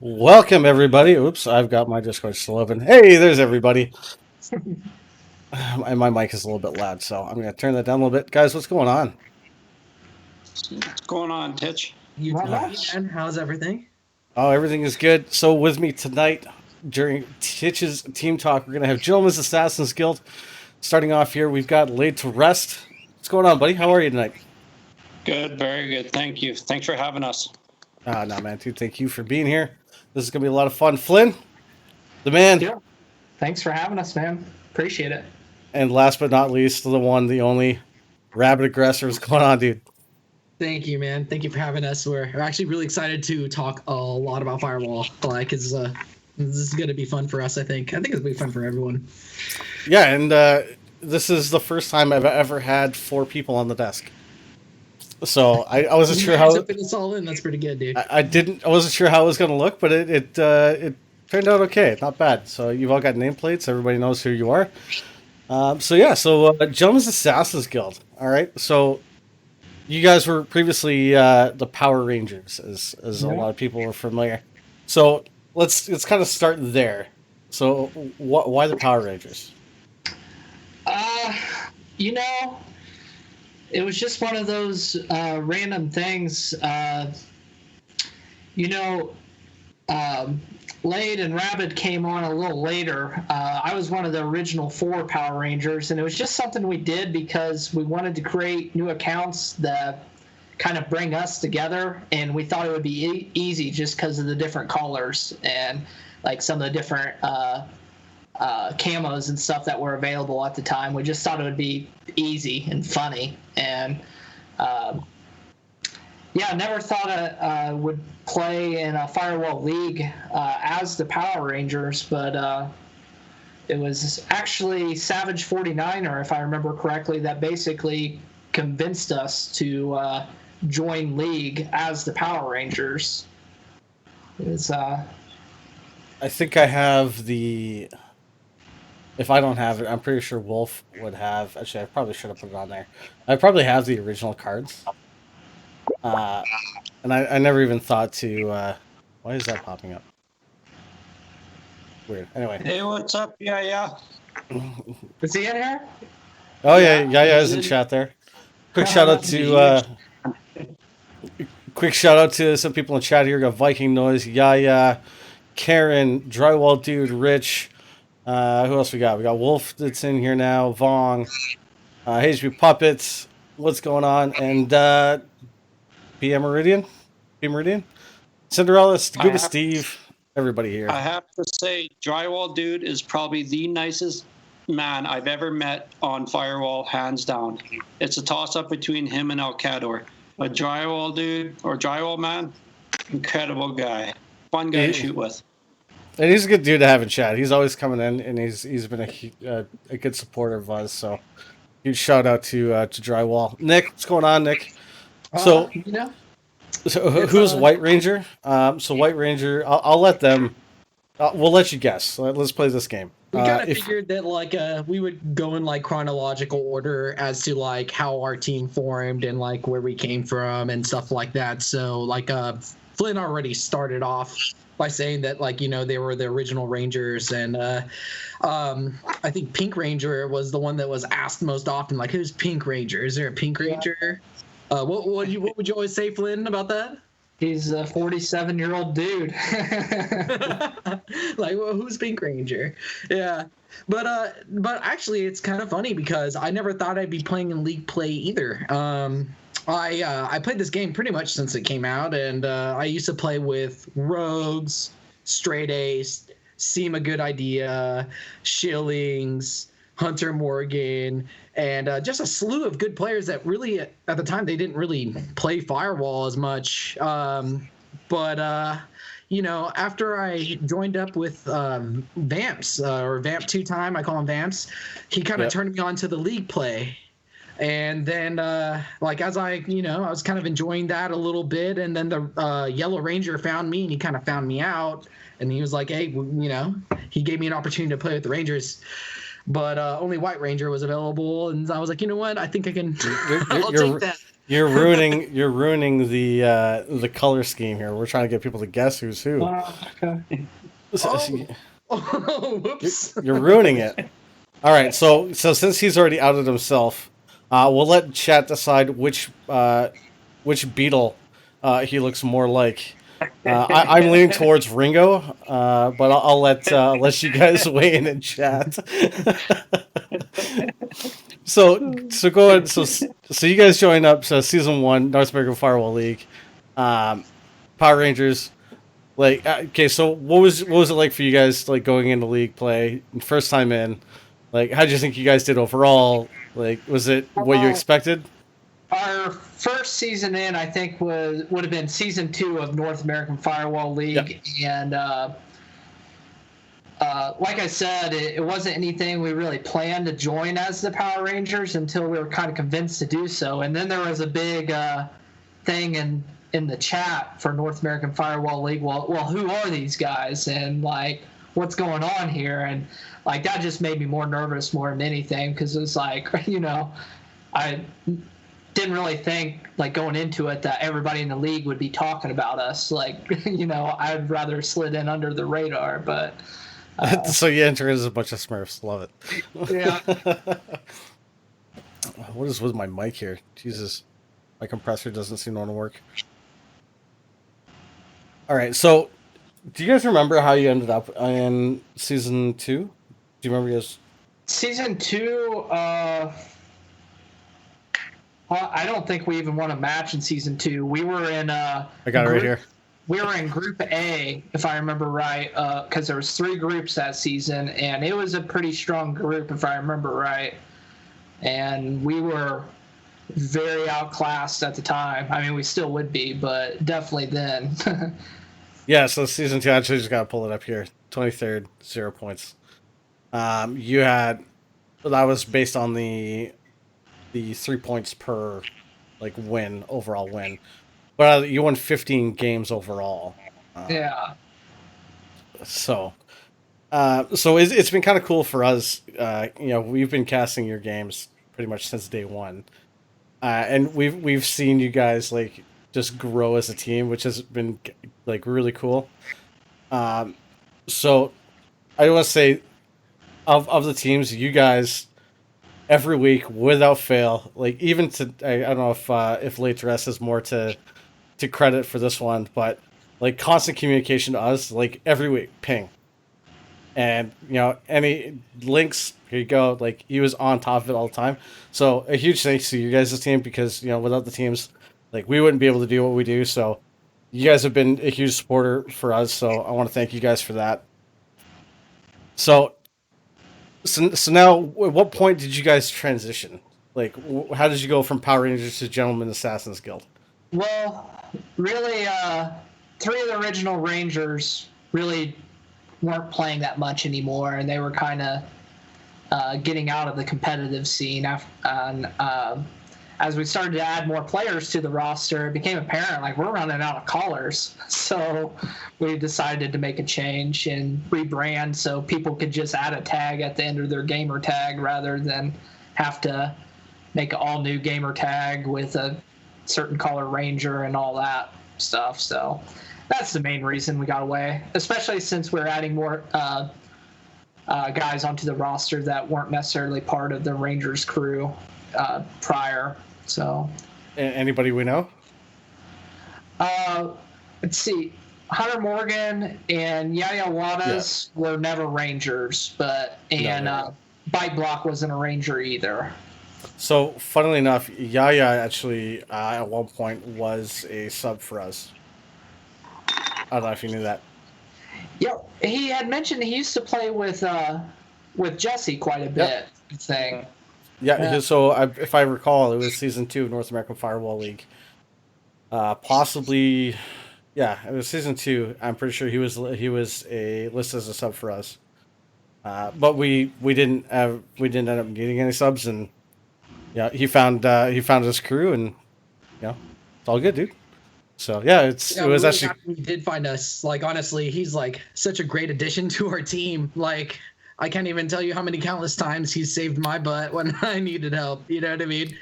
Welcome, everybody. Oops, I've got my Discord still open. Hey, there's everybody. And my mic is a little bit loud, so I'm going to turn that down a little bit. Guys, what's going on? What's going on, Titch? You Not too, much. man. How's everything? Oh, everything is good. So, with me tonight during Titch's team talk, we're going to have Gentleman's Assassin's Guild. Starting off here, we've got Laid to Rest. What's going on, buddy? How are you tonight? Good, very good. Thank you. Thanks for having us. No, man, dude, thank you for being here. This is going to be a lot of fun. Flynn, the man. Yeah. Thanks for having us, man. Appreciate it. And last but not least, the one, the only, Rabid Aggressor. What's going on, dude? Thank you, man. Thank you for having us. We're actually really excited to talk a lot about Firewall. This is going to be fun for us, I think. I think it'll be fun for everyone. Yeah, and this is the first time I've ever had 4 people on the desk. So I wasn't sure how Fit us all in. That's pretty good, dude. I wasn't sure how it was going to look, but it turned out okay. Not bad. So you've all got nameplates. Everybody knows who you are. So Gentleman's Assassin's Guild. All right. So you guys were previously the Power Rangers, as a lot of people were familiar. So let's kind of start there. So why the Power Rangers? You know, it was just one of those random things. Lade and Rabbit came on a little later. I was one of the original 4 Power Rangers, and it was just something we did because we wanted to create new accounts that kind of bring us together, and we thought it would be easy just because of the different colors and like some of the different camos and stuff that were available at the time. We just thought it would be easy and funny, and I never thought I would play in a Firewall League as the Power Rangers, but it was actually Savage 49er, if I remember correctly, that basically convinced us to join League as the Power Rangers. I think I have the. If I don't have it, I'm pretty sure Wolf would have. Actually, I probably should have put it on there. I probably have the original cards. And I never even thought to. Why is that popping up? Weird. Anyway. Hey, what's up? Yeah. Is he in here? Oh yeah, is in chat there. Quick shout out to some people in chat here. We got Viking Noise, Yaya, Karen, Drywall Dude, Rich. Who else we got? We got Wolf that's in here now. Vong, HB Puppets. What's going on? And PM Meridian, Cinderella, Scuba Steve. Everybody here. I have to say, Drywall Dude is probably the nicest man I've ever met on Firewall, hands down. It's a toss-up between him and Alcador. A Drywall Dude or Drywall Man, incredible guy. Fun guy to shoot with. And he's a good dude to have in chat. He's always coming in, and he's been a good supporter of us. So, huge shout out to Drywall. Nick, what's going on, Nick? So who's White Ranger? So White Ranger, I'll let them. We'll let you guess. Let's play this game. We kind of figured that we would go in chronological order as to how our team formed and where we came from and stuff like that. So Flynn already started off by saying that they were the original Rangers, and I think Pink Ranger was the one that was asked most often, who's Pink Ranger? Is there a Pink Ranger? What would you always say, Flynn, about that? He's a 47-year-old dude. Who's Pink Ranger? Yeah. But actually it's kind of funny because I never thought I'd be playing in League play either. I played this game pretty much since it came out, and I used to play with Rogues, Straight Ace, Seem a Good Idea, Shillings, Hunter Morgan, and just a slew of good players that really, at the time, they didn't really play Firewall as much. But after I joined up with Vamps, or Vamp 2-time, I call him Vamps, he kind of turned me on to the League play. And then, as I was kind of enjoying that a little bit, and then the Yellow Ranger found me, and he kind of found me out, and he was like, hey, he gave me an opportunity to play with the Rangers. But only White Ranger was available, and I was like, you know what? I think I can. I'll take that. You're ruining the color scheme here. We're trying to get people to guess who's who. Okay. Oh, whoops. You're ruining it. All right, so since he's already outed himself, we'll let chat decide which beetle he looks more like. I'm leaning towards Ringo, but I'll let you guys weigh in chat. So go ahead. So you guys join up. So season 1, North American Firewall League, Power Rangers. Like, okay, so what was it like for you guys, like going into league play, first time in? Like, how did you think you guys did overall? Like, was it what you expected? Our first season in, I think, would have been season 2 of North American Firewall League, and like I said, it wasn't anything we really planned to join as the Power Rangers until we were kind of convinced to do so. And then there was a big thing in the chat for North American Firewall League. Well, who are these guys, and like what's going on here? And like that just made me more nervous more than anything, because it was like, I didn't really think, like, going into it, that everybody in the league would be talking about us. Like, I'd rather slid in under the radar, but so you enter as a bunch of Smurfs. Love it. yeah. What is with my mic here? Jesus, my compressor doesn't seem to want to work. All right, so do you guys remember how you ended up in season 2? Do you remember you guys? Season 2, I don't think we even won a match in season 2. We were in I got it right here. We were in Group A, if I remember right, because there was 3 groups that season, and it was a pretty strong group, if I remember right. And we were very outclassed at the time. I mean, we still would be, but definitely then. Yeah, so season 2, I actually just got to pull it up here. 23rd, 0 points. You had, that was based on the 3 points per, like, overall win. But you won 15 games overall. Yeah. So it's been kind of cool for us. We've been casting your games pretty much since day one, and we've seen you guys like just grow as a team, which has been like really cool. So I want to say, of the teams, you guys every week without fail, like even to I don't know if Late Rest is more to credit for this one, but like constant communication to us, like every week, ping. And, any links, here you go. Like, he was on top of it all the time. So, a huge thanks to you guys' team, because, without the teams, like, we wouldn't be able to do what we do. So, you guys have been a huge supporter for us. So, I want to thank you guys for that. So now, at what point did you guys transition? Like, how did you go from Power Rangers to Gentleman Assassins Guild? Well, really, 3 of the original Rangers really weren't playing that much anymore, and they were kind of getting out of the competitive scene. As we started to add more players to the roster, it became apparent, like, we're running out of callers. So we decided to make a change and rebrand so people could just add a tag at the end of their gamer tag rather than have to make an all-new gamer tag with a certain color ranger and all that stuff. So that's the main reason we got away, especially since we're adding more guys onto the roster that weren't necessarily part of the Rangers crew prior. So anybody we know? Let's see. Hunter Morgan and Yaya Wadas were never Rangers, and Bite Block wasn't a Ranger either. So, funnily enough, Yaya actually at one point was a sub for us. I don't know if you knew that. Yeah, he had mentioned he used to play with Jesse quite a bit. I think. Yeah. So if I recall, it was season 2 of North American Firewall League. Possibly, yeah, it was season 2. I'm pretty sure he was listed as a sub for us. But we didn't end up needing any subs, and he found his crew, and it's all good, dude. So it was actually he did find us. Like, honestly, he's like such a great addition to our team. Like, I can't even tell you how many countless times he's saved my butt when I needed help. You know what I mean?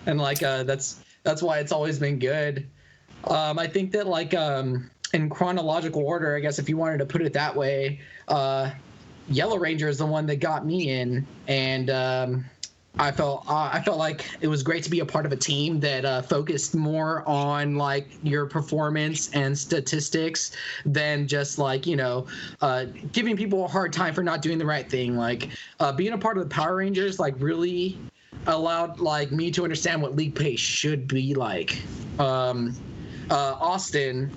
And like that's That's why it's always been good. I think that like in chronological order, I guess if you wanted to put it that way, Yellow Ranger is the one that got me in, and I felt like it was great to be a part of a team that focused more on like your performance and statistics than just like giving people a hard time for not doing the right thing. Like being a part of the Power Rangers like really allowed like me to understand what league play should be like. Austin,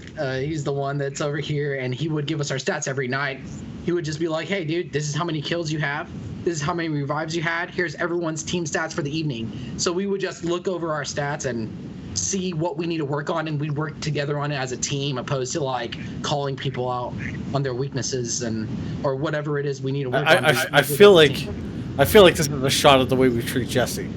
he's the one that's over here, and he would give us our stats every night. He would just be like, "Hey, dude, this is how many kills you have. This is how many revives you had. Here's everyone's team stats for the evening." So we would just look over our stats and see what we need to work on, and we'd work together on it as a team, opposed to like calling people out on their weaknesses and or whatever it is we need to work on. I feel like this is a shot at the way we treat Jesse.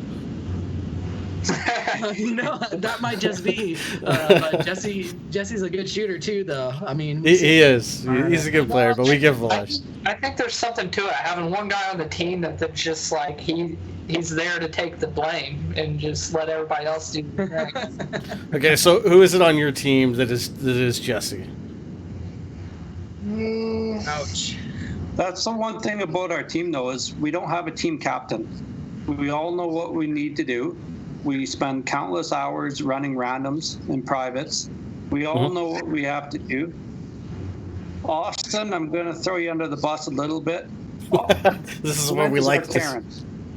That might just be. But Jesse's a good shooter too, though. I mean, he is. He's a good player, but we give him a lot. I think there's something to it. Having one guy on the team that's just like he's there to take the blame and just let everybody else do the thing. Okay, so who is it on your team that is Jesse? Ouch. That's the one thing about our team, though, is we don't have a team captain. We all know what we need to do. We spend countless hours running randoms and privates. We all know what we have to do. Austin, I'm going to throw you under the bus a little bit. This is what we like.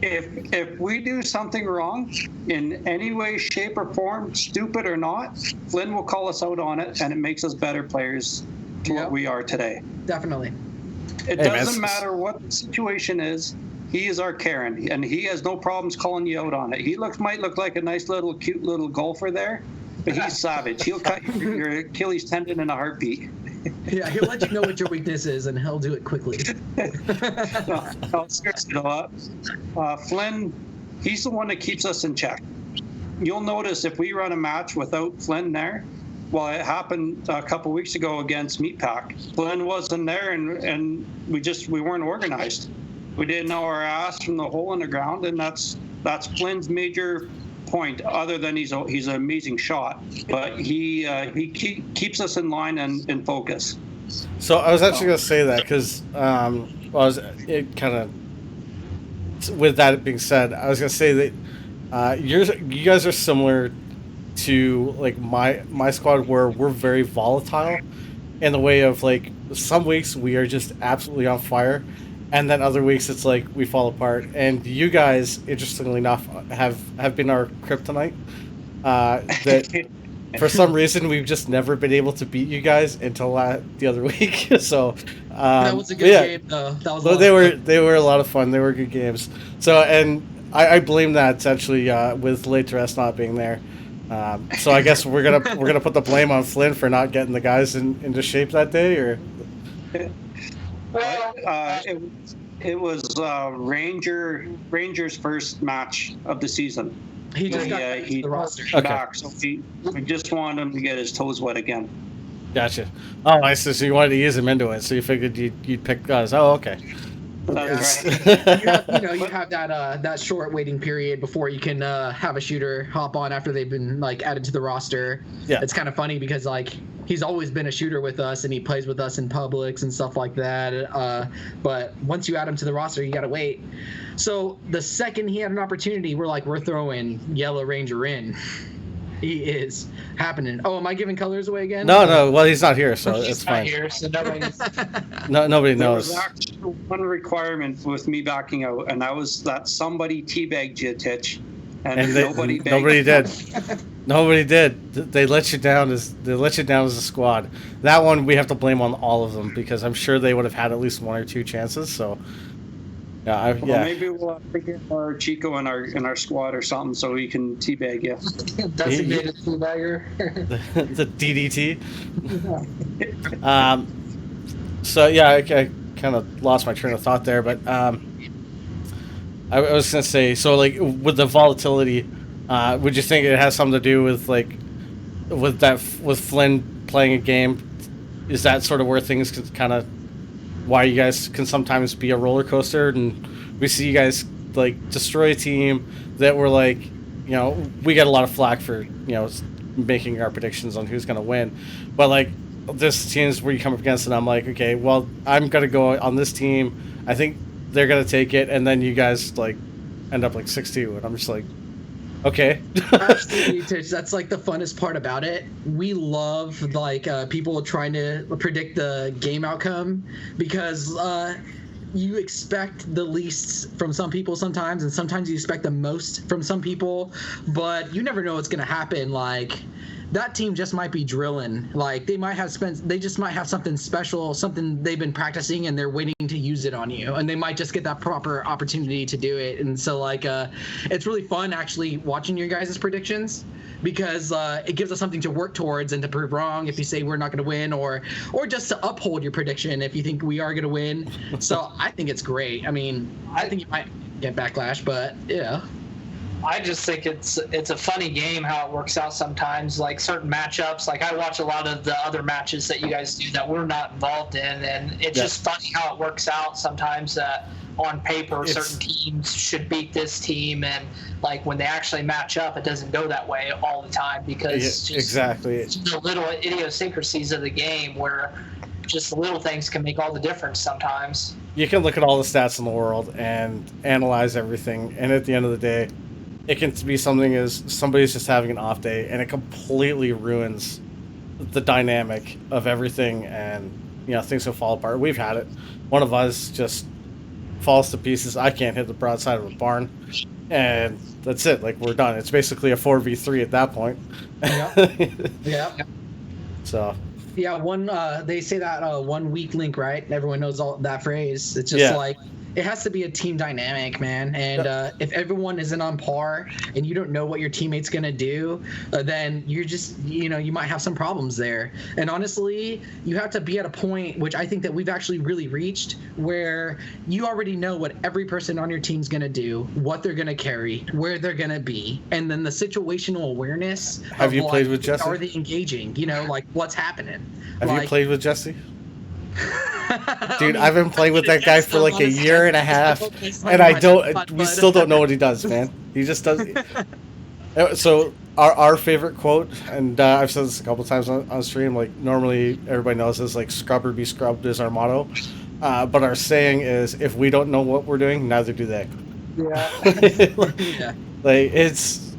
If we do something wrong in any way, shape, or form, stupid or not, Flynn will call us out on it, and it makes us better players to what we are today. Definitely. It doesn't matter what the situation is. He is our Karen, and he has no problems calling you out on it. He might look like a nice little, cute little golfer there, but he's savage. He'll cut your Achilles tendon in a heartbeat. Yeah, he'll let you know what your weakness is, and he'll do it quickly. No, seriously, Flynn, he's the one that keeps us in check. You'll notice if we run a match without Flynn there, well, it happened a couple weeks ago against Meatpack. Flynn wasn't there, and we weren't organized. We didn't know our ass from the hole in the ground, and that's Flynn's major point. Other than he's an amazing shot, but he keeps us in line and in focus. So I was actually going to say that because with that being said, I was going to say that you guys are similar to like my squad, where we're very volatile in the way of like some weeks we are just absolutely on fire. And then other weeks it's like we fall apart. And you guys, interestingly enough, have been our kryptonite. That for some reason we've just never been able to beat you guys until the other week. So that was a good game, though. They were a lot of fun. They were good games. So and I blame that essentially with late dress not being there. So I guess we're gonna put the blame on Flynn for not getting the guys into shape that day, or. Well, it was Ranger's first match of the season. He just got the roster back, so we just wanted him to get his toes wet again. Gotcha. Oh, I see. So you wanted to ease him into it, so you figured you'd pick guys. Oh, okay. That's right. you have that short waiting period before you can have a shooter hop on after they've been like added to the roster. Yeah, it's kind of funny because like he's always been a shooter with us and he plays with us in Publix and stuff like that. But once you add him to the roster, you gotta wait. So the second he had an opportunity, we're throwing Yellow Ranger in. He is happening. Oh, am I giving colors away again? No. Well, he's not here, so it's fine. Here, so nobody nobody knows. There was actually one requirement with me backing out, and that was that somebody teabagged you, Titch, and nobody did. Nobody did. They let you down as a squad. That one we have to blame on all of them because I'm sure they would have had at least one or two chances. So. Yeah, maybe we'll have to get our Chico in our squad or something so he can teabag you. Designated teabagger. The DDT. So yeah, I kind of lost my train of thought there, but I was gonna say, so like with the volatility, would you think it has something to do with with Flynn playing a game? Is that sort of where things could kind of? Why you guys can sometimes be a roller coaster, and we see you guys like destroy a team that were like we get a lot of flack for making our predictions on who's going to win, but like this teams where you come up against, and I'm like, okay, well, I'm gonna go on this team. I think they're gonna take it, and then you guys like end up like 6-2, and I'm just like, okay. Absolutely, Titch. That's like the funnest part about it. We love like people trying to predict the game outcome because you expect the least from some people sometimes, and sometimes you expect the most from some people, but you never know what's gonna happen. Like that team just might be drilling. Like they just might have something special, something they've been practicing, and they're waiting to use it on you. And they might just get that proper opportunity to do it. And so like, it's really fun actually watching your guys' predictions because it gives us something to work towards and to prove wrong if you say we're not going to win, or just to uphold your prediction if you think we are going to win. So I think it's great. I mean, I think you might get backlash, but yeah. I just think it's a funny game how it works out sometimes. Like certain matchups, like I watch a lot of the other matches that you guys do that we're not involved in, and it's just funny how it works out sometimes that on paper certain teams should beat this team, and like when they actually match up, it doesn't go that way all the time because exactly the little idiosyncrasies of the game where just the little things can make all the difference sometimes. You can look at all the stats in the world and analyze everything, and at the end of the day, it can be something as somebody's just having an off day, and it completely ruins the dynamic of everything, and things will fall apart. We've had it. One of us just falls to pieces. I can't hit the broadside of a barn, and that's it. Like we're done. It's basically a 4v3 at that point. Yeah. So. Yeah, they say that one weak link, right? Everyone knows all that phrase. It's just like it has to be a team dynamic, man. And if everyone isn't on par and you don't know what your teammate's gonna do, then you're just you might have some problems there. And honestly, you have to be at a point which I think that we've actually really reached, where you already know what every person on your team's gonna do, what they're gonna carry, where they're gonna be, and then the situational awareness. Have you played with Jesse? How are they engaging? Like what's happening? Have you played with Jesse? Dude, I've been playing with that guy for like a year and a half, and we still don't know what he does, man. He just does. So our favorite quote, and I've said this a couple times on stream, like normally everybody knows this, like scrub or be scrubbed is our motto. But our saying is, if we don't know what we're doing, neither do they. Yeah. Like it's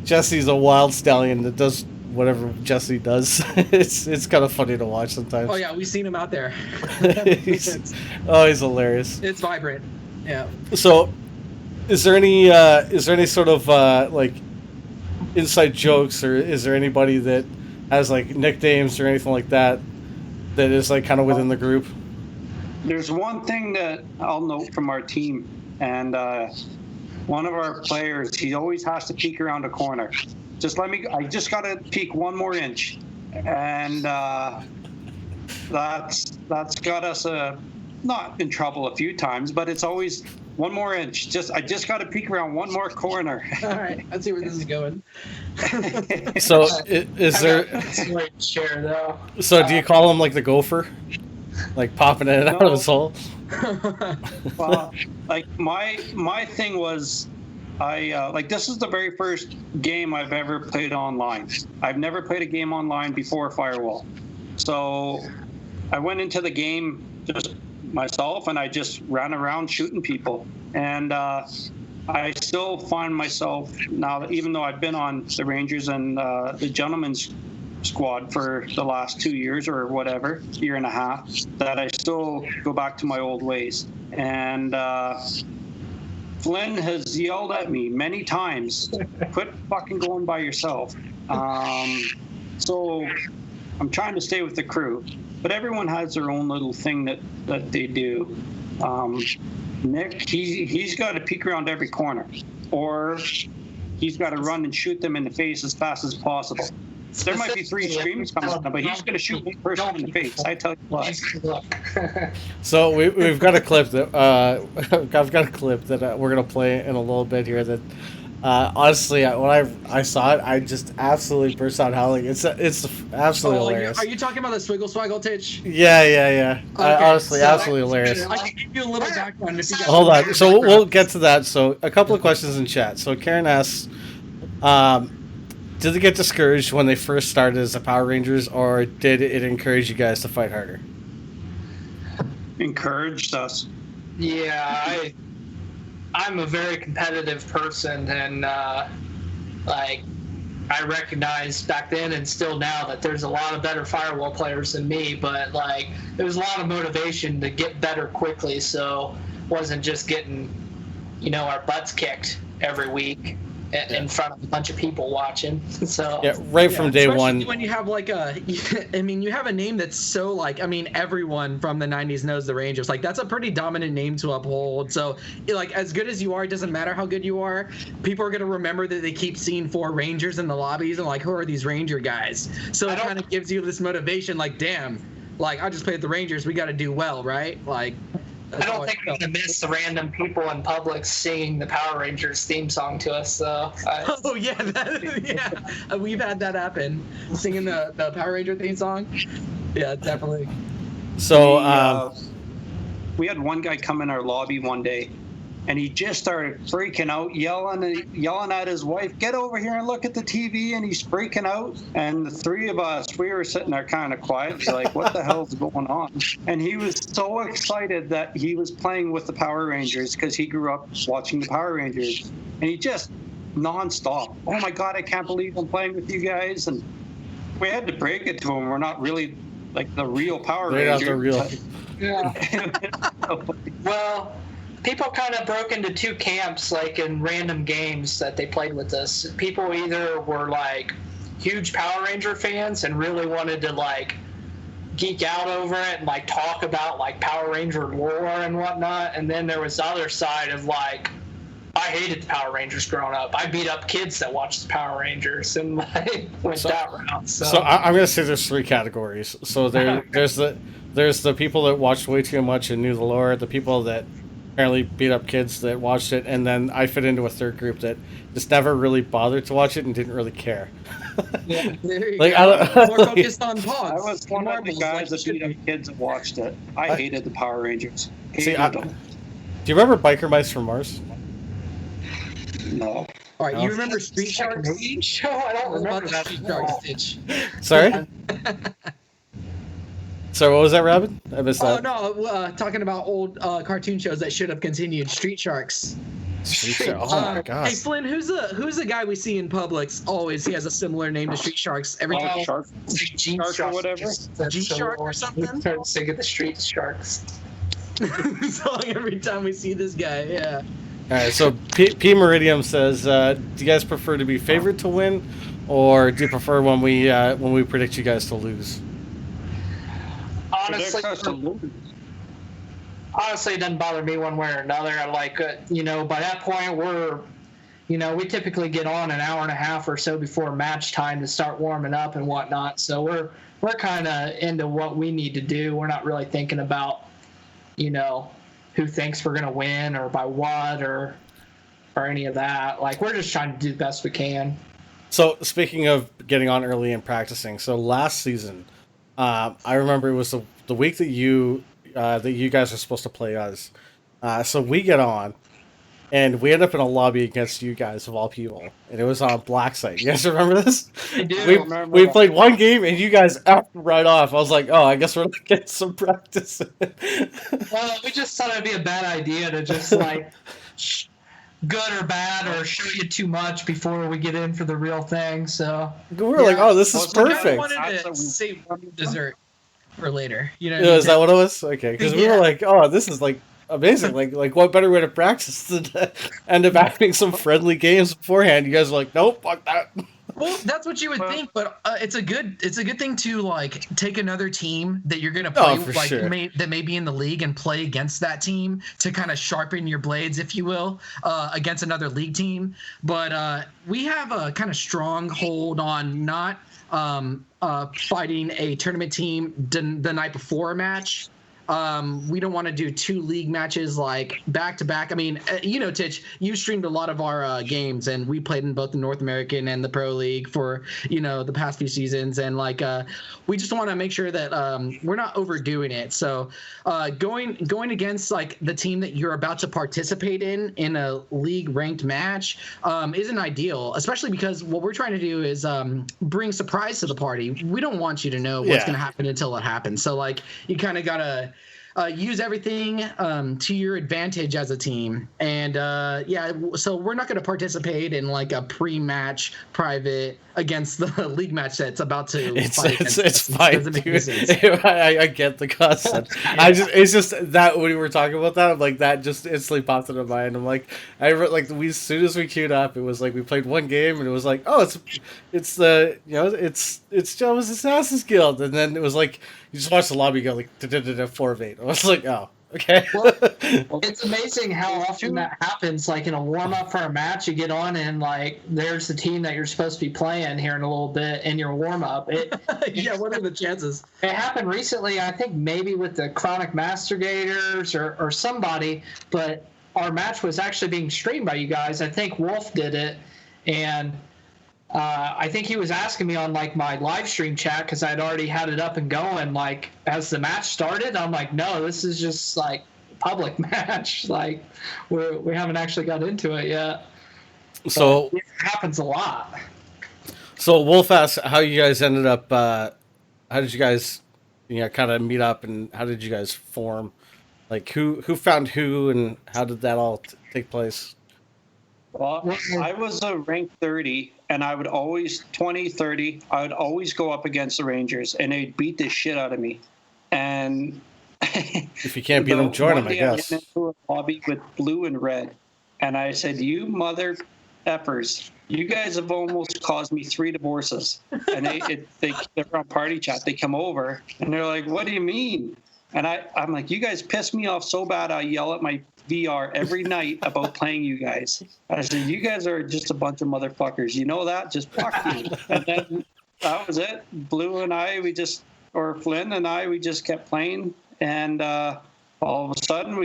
Jesse's a wild stallion that does whatever Jesse does. It's kind of funny to watch sometimes. Oh yeah, we've seen him out there. he's hilarious. It's vibrant. Yeah. So, is there any sort of like inside jokes, or is there anybody that has like nicknames or anything like that is like kind of within the group? There's one thing that I'll note from our team, and one of our players, he always has to peek around a corner. I just got to peek one more inch, and that's got us not in trouble a few times, but it's always one more inch. I just got to peek around one more corner. All right, let's see where this is going. So is there? Share though. So do you call him like the gopher, like popping in and out of his hole? Well, like my thing was. This is the very first game I've ever played online. I've never played a game online before Firewall. So I went into the game just myself, and I just ran around shooting people. And I still find myself now, even though I've been on the Rangers and the Gentlemen's Squad for the last 2 years or whatever, year and a half, that I still go back to my old ways. And Flynn has yelled at me many times, quit fucking going by yourself. So I'm trying to stay with the crew, but everyone has their own little thing that they do. Nick, he's got to peek around every corner, or he's got to run and shoot them in the face as fast as possible. There might be 3 streams coming up, but he's going to shoot one person in the face. I tell you what. So we've got a clip that I've got a clip that we're going to play in a little bit here. That honestly, when I saw it, I just absolutely burst out howling. It's absolutely hilarious. Are you talking about the Swiggle Swaggle Titch? Yeah. Okay, Honestly, absolutely hilarious. I can give you a little background if you guys. Hold on. So we'll get to that. So a couple of questions in chat. So Karen asks, Did they get discouraged when they first started as the Power Rangers, or did it encourage you guys to fight harder? Encouraged us. Yeah, I'm a very competitive person, and like I recognize back then and still now that there's a lot of better firewall players than me, but like there was a lot of motivation to get better quickly, so wasn't just getting, our butts kicked every week in front of a bunch of people watching. So Yeah, right from day one. When you have like you have a name that's so like, everyone from the 90s knows the Rangers. Like that's a pretty dominant name to uphold. So like as good as you are, it doesn't matter how good you are. People are gonna remember that they keep seeing 4 Rangers in the lobbies and like, who are these Ranger guys? So it kind of gives you this motivation. Like, damn, like I just played the Rangers. We got to do well, right? Like. I don't think I'm gonna miss the random people in public singing the Power Rangers theme song to us. So. Oh yeah, we've had that happen. Singing the Power Ranger theme song. Yeah, definitely. So we had one guy come in our lobby one day, and he just started freaking out, yelling at his wife, "Get over here and look at the TV!" And he's freaking out. And the 3 of us, we were sitting there kind of quiet. He's like, "What the hell's going on?" And he was so excited that he was playing with the Power Rangers because he grew up watching the Power Rangers, and he just nonstop, "Oh my God, I can't believe I'm playing with you guys!" And we had to break it to him. We're not really like the real Power Rangers. Not the real. Yeah. Well. People kind of broke into 2 camps, like in random games that they played with us. People either were like huge Power Ranger fans and really wanted to like geek out over it and like talk about like Power Ranger lore and whatnot. And then there was the other side of like, I hated the Power Rangers growing up. I beat up kids that watched the Power Rangers and like went that route. So I'm gonna say there's 3 categories. So there's the people that watched way too much and knew the lore. The people that apparently beat up kids that watched it, and then I fit into a third group that just never really bothered to watch it and didn't really care. Yeah, there you Like, go. More focused on pogs. I was one of the guys that beat up kids that watched it. I hated the Power Rangers. Do you remember Biker Mice from Mars? No. All right, you remember Street Sharks? Show? I don't remember that. Street Sharks, Titch. Sorry? So what was that, Rabbit? I missed that. Oh no, talking about old cartoon shows that should have continued. Street Sharks. Oh my gosh. Hey Flynn, who's the guy we see in Publix? Always, he has a similar name to Street Sharks. Every time. Shark or whatever. G-Shark or something. Start singing the Street Sharks song every time we see this guy. Yeah. All right. So P Meridium says, "Do you guys prefer to be favored to win, or do you prefer when we predict you guys to lose?" Honestly, it doesn't bother me one way or another. Like, by that point, we typically get on an hour and a half or so before match time to start warming up and whatnot. So we're kind of into what we need to do. We're not really thinking about, who thinks we're going to win or by what or any of that. Like, we're just trying to do the best we can. So speaking of getting on early and practicing, so last season, I remember it was the week that you guys are supposed to play us. So we get on, and we end up in a lobby against you guys of all people, and it was on Black Site. You guys remember this? I do. We played one game, and you guys effed right off. I was like, oh, I guess we're gonna get some practice. Well, we just thought it'd be a bad idea to just like good or bad or show you too much before we get in for the real thing. So we were like, oh, this is perfect. I wanted to save dessert for later. Is that what it was? Okay, because we were like, oh, this is like amazing. like what better way to practice than to end up having some friendly games beforehand? You guys are like, nope, fuck that. Well, that's what you would think, but it's a good thing to like take another team that you're gonna play that may be in the league and play against that team to kind of sharpen your blades, if you will, against another league team. But we have a kind of strong hold on not fighting a tournament team the night before a match. We don't want to do 2 league matches like back to back. I mean, Titch, you streamed a lot of our games, and we played in both the North American and the Pro League for the past few seasons, and we just want to make sure that we're not overdoing it. So going against like the team that you're about to participate in a league ranked match isn't ideal, especially because what we're trying to do is bring surprise to the party. We don't want you to know what's going to happen until it happens. So you kind of gotta use everything to your advantage as a team. And so we're not going to participate in like a pre-match private against the league match that's about to fight. It's fine, dude. I get the concept. It's just that when we were talking about that, I'm like, that just instantly popped into my mind. I'm like, as soon as we queued up, it was like we played one game and it was like, oh, it's Joe's Assassin's Guild, and then it was like you just watch the lobby go like 4 of 8. I was like, oh. Okay. Well, it's amazing how often that happens. Like in a warm up for a match, you get on and like there's the team that you're supposed to be playing here in a little bit in your warm up. Yeah, what are the chances? It happened recently, I think maybe with the Chronic Master Gators or somebody, but our match was actually being streamed by you guys. I think Wolf did it, and I think he was asking me on like my live stream chat because I'd already had it up and going. Like as the match started, I'm like, no, this is just like public match. Like we haven't actually got into it yet. So it happens a lot. So Wolf asked how you guys ended up. How did you guys, kind of meet up, and how did you guys form? Like who found who, and how did that all take place? Well, I was a rank 30, and I would always, 20, 30, I would always go up against the Rangers, and they'd beat the shit out of me. And if you can't beat them, join them, I guess. I went into a lobby with blue and red, and I said, you mother effers, you guys have almost caused me 3 divorces. And they're on party chat. They come over, and they're like, what do you mean? And I'm like, you guys piss me off so bad, I yell at my VR every night about playing you guys. I said, you guys are just a bunch of motherfuckers. You know that? Just fuck you. And then that was it. Blue and I, Flynn and I, we just kept playing. And all of a sudden,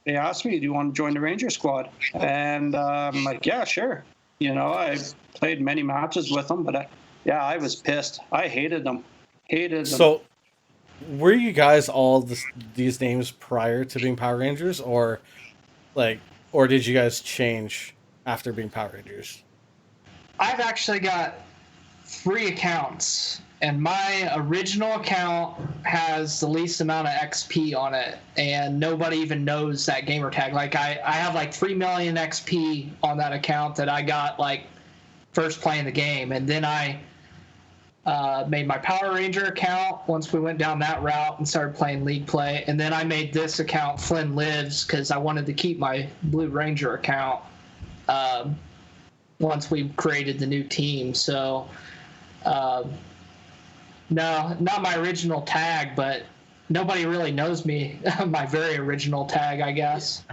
they asked me, do you want to join the Ranger squad? And I'm like, yeah, sure. I played many matches with them, but I was pissed. I hated them. So, were you guys all these names prior to being Power Rangers, or did you guys change after being Power Rangers? I've actually got 3 accounts, and my original account has the least amount of XP on it, and nobody even knows that gamer tag. Like I have like 3 million XP on that account that I got like first playing the game, and then I made my Power Ranger account once we went down that route and started playing League Play. And then I made this account Flynn Lives because I wanted to keep my Blue Ranger account once we created the new team. So, no, not my original tag, but nobody really knows me. My very original tag, I guess.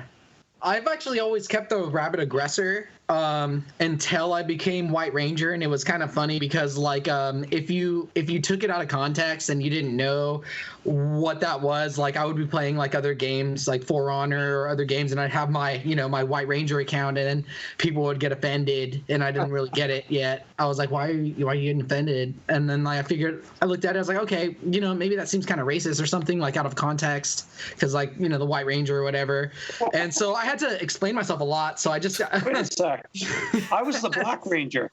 I've actually always kept the Rabbit Aggressor until I became White Ranger, and it was kind of funny because if you took it out of context and you didn't know what that was, like I would be playing like other games like For Honor or other games, and I'd have my my White Ranger account, and then people would get offended, and I didn't really get it yet. I was like, why are you getting offended? And then I looked at it, I was like, okay, maybe that seems kind of racist or something, like out of context, because the White Ranger or whatever. And so I had to explain myself a lot, so I just wait a sec. I was the Black Ranger.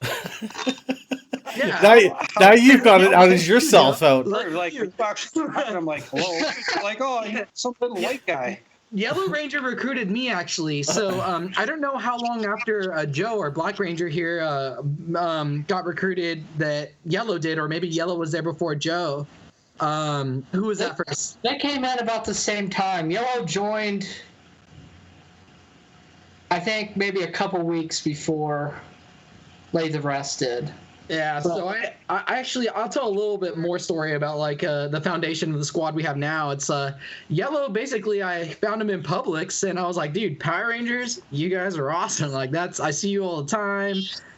Yeah. Now you've got it out as yourself out. Like I'm like, hello. Like, oh, some little white guy. Yellow Ranger recruited me, actually. So I don't know how long after Joe or Black Ranger here got recruited that Yellow did, or maybe Yellow was there before Joe. Who was that first? That came in about the same time. Yellow joined, I think, maybe a couple weeks before Lay the Rest did. Yeah, so I actually, I'll tell a little bit more story about the foundation of the squad we have now. It's Yellow. Basically, I found him in Publix, and I was like, dude, Power Rangers, you guys are awesome. Like I see you all the time.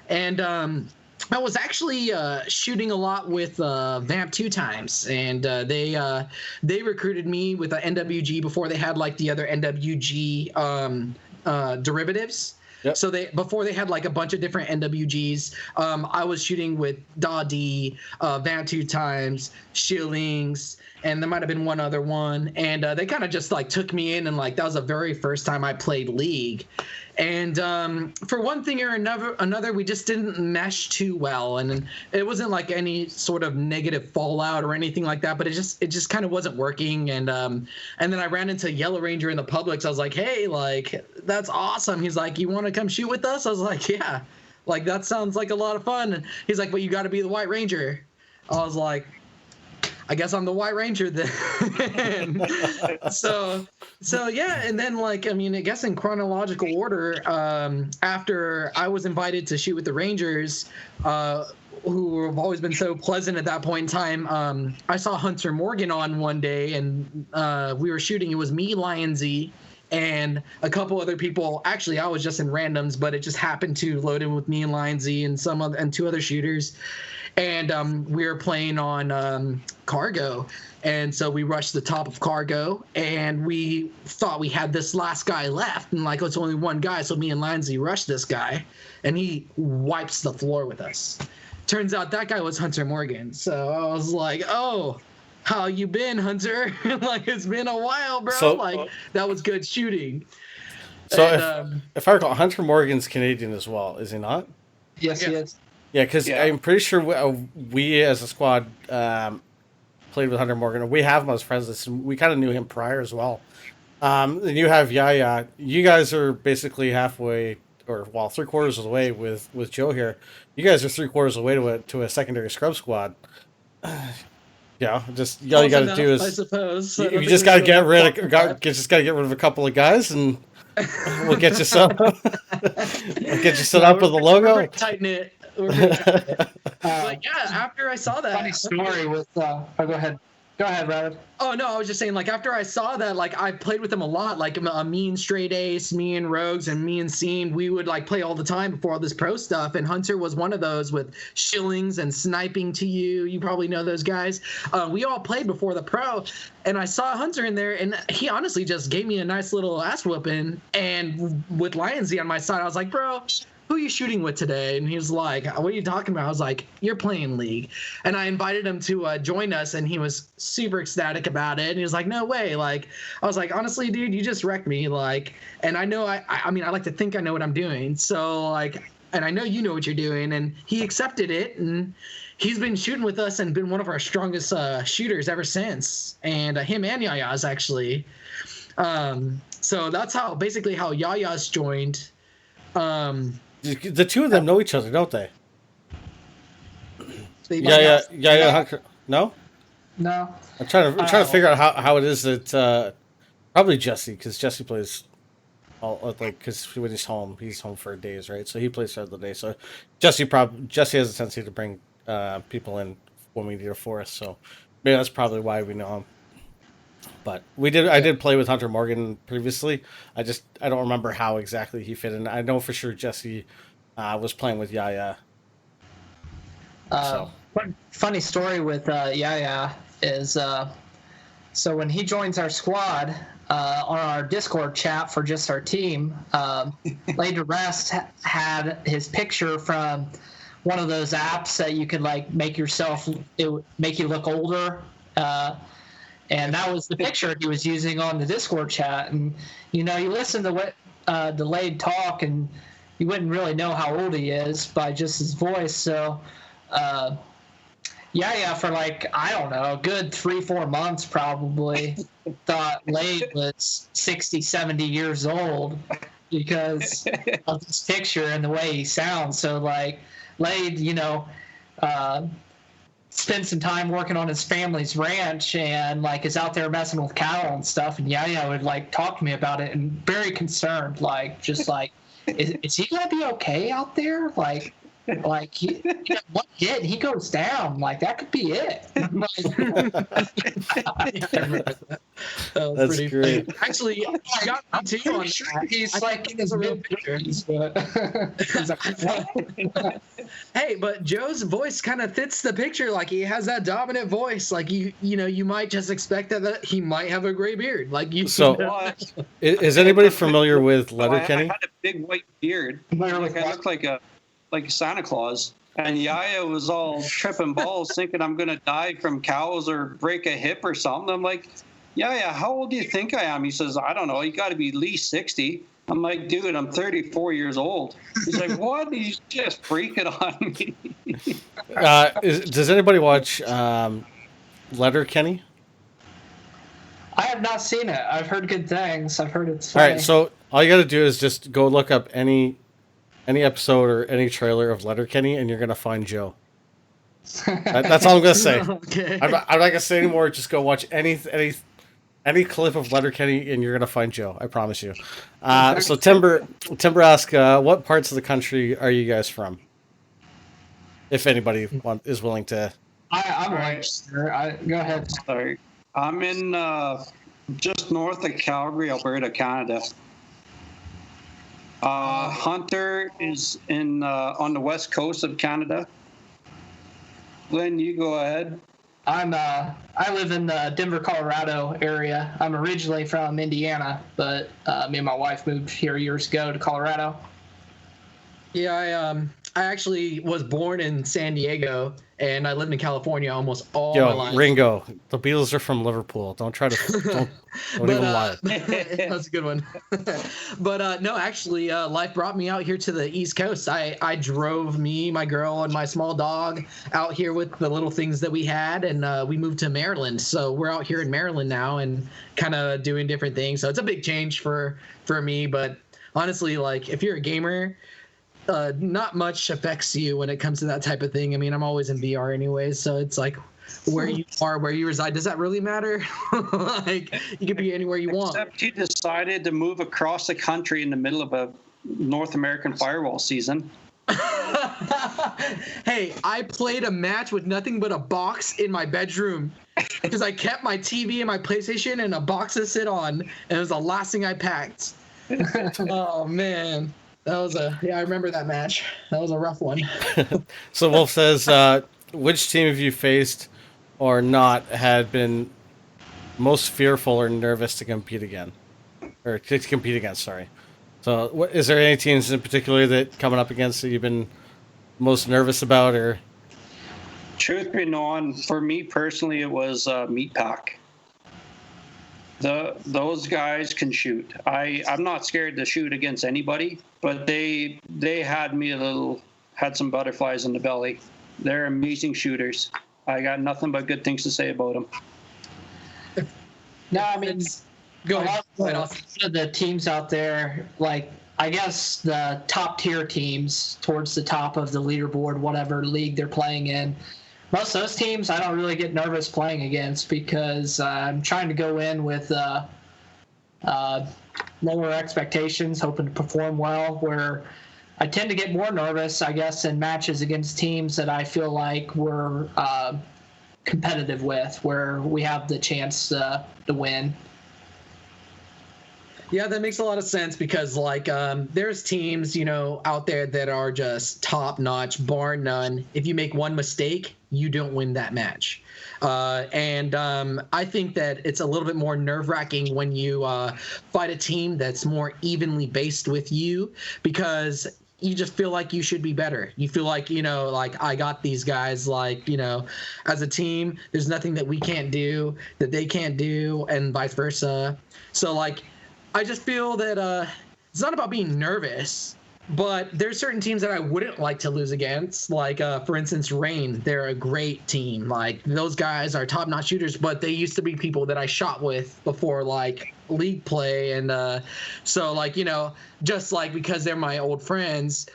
And I was actually shooting a lot with Vamp 2 times, and they recruited me with a NWG before they had like the other NWG derivatives. Yep. So before they had like a bunch of different NWGs, I was shooting with Dawdy, Vamp 2 times, Shillings, and there might have been one other one, and they kind of just like took me in, and like that was the very first time I played League. And for one thing or another, we just didn't mesh too well, and it wasn't like any sort of negative fallout or anything like that. But it just kind of wasn't working. And then I ran into Yellow Ranger in the Publix. I was like, hey, like that's awesome. He's like, you want to come shoot with us? I was like, yeah, like that sounds like a lot of fun. And he's like, but you got to be the White Ranger. I was like, I guess I'm the White Ranger then. so yeah, and then like I mean, I guess in chronological order, after I was invited to shoot with the Rangers, who have always been so pleasant at that point in time, I saw Hunter Morgan on one day, and we were shooting. It was me, Lion Z, and a couple other people. Actually, I was just in randoms, but it just happened to load in with me and Lion Z and and 2 other shooters. And we were playing on Cargo, and so we rushed the top of Cargo, and we thought we had this last guy left, and like it's only one guy, so me and Lindsay rushed this guy, and he wipes the floor with us. Turns out that guy was Hunter Morgan, so I was like, oh, how you been, Hunter? Like it's been a while, bro. So, like that was good shooting. So And, if I recall, Hunter Morgan's Canadian as well, is he not? Yes, he is. Yeah, because I'm pretty sure we as a squad played with Hunter Morgan. We have him as friends. We kind of knew him prior as well. And you have Yaya. You guys are basically halfway, or well, 3/4 of the way with Joe here. You guys are 3/4 of the way to a secondary scrub squad. Yeah, just all you got to do is, I suppose, you just got to get rid of a couple of guys, and we'll get you some. We'll get you set up with the logo. Tighten it. But yeah, after I saw that, Funny story with. Oh, go ahead. Go ahead, Rabbit. Oh no, I was just saying, like after I saw that, like I played with him a lot, like me and Straight Ace, me and Rogues, and me and Scene, we would like play all the time before all this pro stuff. And Hunter was one of those with Shillings and Sniping to You. You probably know those guys. We all played before the pro, and I saw Hunter in there, and he honestly just gave me a nice little ass whooping. And with Lion Z on my side, I was like, bro, who are you shooting with today? And he was like, what are you talking about? I was like, you're playing League. And I invited him to join us, and he was super ecstatic about it. And he was like, no way. Like, I was like, honestly, dude, you just wrecked me. Like, and I know, I mean, I like to think I know what I'm doing. So like, and I know you know what you're doing. And he accepted it, and he's been shooting with us and been one of our strongest shooters ever since. And him and Yaya's actually. So that's basically how Yaya's joined. The two of them know each other, don't they? Yeah. Hunter. No. No. I'm trying to figure out how it is that probably Jesse, because Jesse plays all like because when he's home for days, right? So he plays throughout the day. So Jesse has a tendency to bring people in when we need a force. So maybe that's probably why we know him. But I did play with Hunter Morgan previously. I don't remember how exactly he fit in. I know for sure Jesse was playing with Yaya. Funny story with Yaya is so when he joins our squad on our Discord chat for just our team, Laid to Rest had his picture from one of those apps that you could like make you look older. And that was the picture he was using on the Discord chat. And, you listen to what Delayed talk, and you wouldn't really know how old he is by just his voice. So, for like, I don't know, a good 3-4 months probably, thought Laid was 60, 70 years old because of this picture and the way he sounds. So, like, Laid, spent some time working on his family's ranch and like is out there messing with cattle and stuff, and Yaya would like talk to me about it and very concerned, like just like is he gonna be okay out there, like Like one hit, and he goes down. Like that could be it. I remember that. That was That's pretty great. funny. Actually, you got me too on that. He's I like think in his it's a real mid picture. 50s, but Hey, but Joe's voice kind of fits the picture. Like he has that dominant voice. Like you might just expect that he might have a gray beard. Like you. So- Well, Is anybody familiar with I Letterkenny? had a big white beard. Familiar Like with I looked like Santa Claus. And Yaya was all tripping balls, thinking I'm gonna die from cows or break a hip or something. I'm like, Yaya, how old do you think I am? He says, I don't know. You got to be at least 60. I'm like, dude, I'm 34 years old. He's like, what? He's just freaking on me. Does anybody watch Letterkenny? I have not seen it. I've heard good things. I've heard it's All funny. right, so all you got to do is just go look up any episode or any trailer of Letterkenny, and you're gonna find Joe. That's all I'm gonna say. Okay. I'm not gonna say anymore. Just go watch any clip of Letterkenny, and you're gonna find Joe. I promise you. So Timber asks, what parts of the country are you guys from? If anybody is willing to. I'm right, sir. Go ahead. Sorry. I'm in just north of Calgary, Alberta, Canada. Hunter is in on the west coast of Canada. Glenn, you go ahead. I live in the Denver, Colorado area. I'm originally from Indiana, but me and my wife moved here years ago to Colorado. Yeah, I actually was born in San Diego, and I lived in California almost all my life. Ringo, the Beatles are from Liverpool. Don't try to don't even lie. That's a good one. But no, actually, life brought me out here to the East Coast. I drove me, my girl, and my small dog out here with the little things that we had, and we moved to Maryland. So we're out here in Maryland now and kind of doing different things. So it's a big change for me. But honestly, like if you're a gamer, not much affects you when it comes to that type of thing. I mean, I'm always in VR anyways, so it's like where you are, where you reside, does that really matter? Like you could be anywhere you want. Except you decided to move across the country in the middle of a North American firewall season. Hey, I played a match with nothing but a box in my bedroom because I kept my TV and my PlayStation and a box to sit on, and it was the last thing I packed. Oh man. I remember that match. That was a rough one. So Wolf says, which team have you faced or not had been most fearful or nervous to compete against? Sorry. So, is there any teams in particular that coming up against that you've been most nervous about, or? Truth be known, for me personally, it was Meat Pack. Those guys can shoot. I'm not scared to shoot against anybody, but they had some butterflies in the belly. They're amazing shooters. I got nothing but good things to say about them. No, I mean, Go a ahead. lot of the teams out there, like I guess the top tier teams towards the top of the leaderboard, whatever league they're playing in. Most of those teams I don't really get nervous playing against because I'm trying to go in with lower expectations, hoping to perform well, where I tend to get more nervous, I guess, in matches against teams that I feel like we're competitive with, where we have the chance to win. Yeah, that makes a lot of sense because, like, there's teams, out there that are just top notch, bar none. If you make one mistake, you don't win that match. And I think that it's a little bit more nerve wracking when you fight a team that's more evenly based with you because you just feel like you should be better. You feel like, like I got these guys, like, as a team, there's nothing that we can't do that they can't do and vice versa. So, like, I just feel that it's not about being nervous, but there's certain teams that I wouldn't like to lose against. Like, for instance, Reign. They're a great team. Like, those guys are top-notch shooters, but they used to be people that I shot with before, like, league play. And so, like, just, like, because they're my old friends,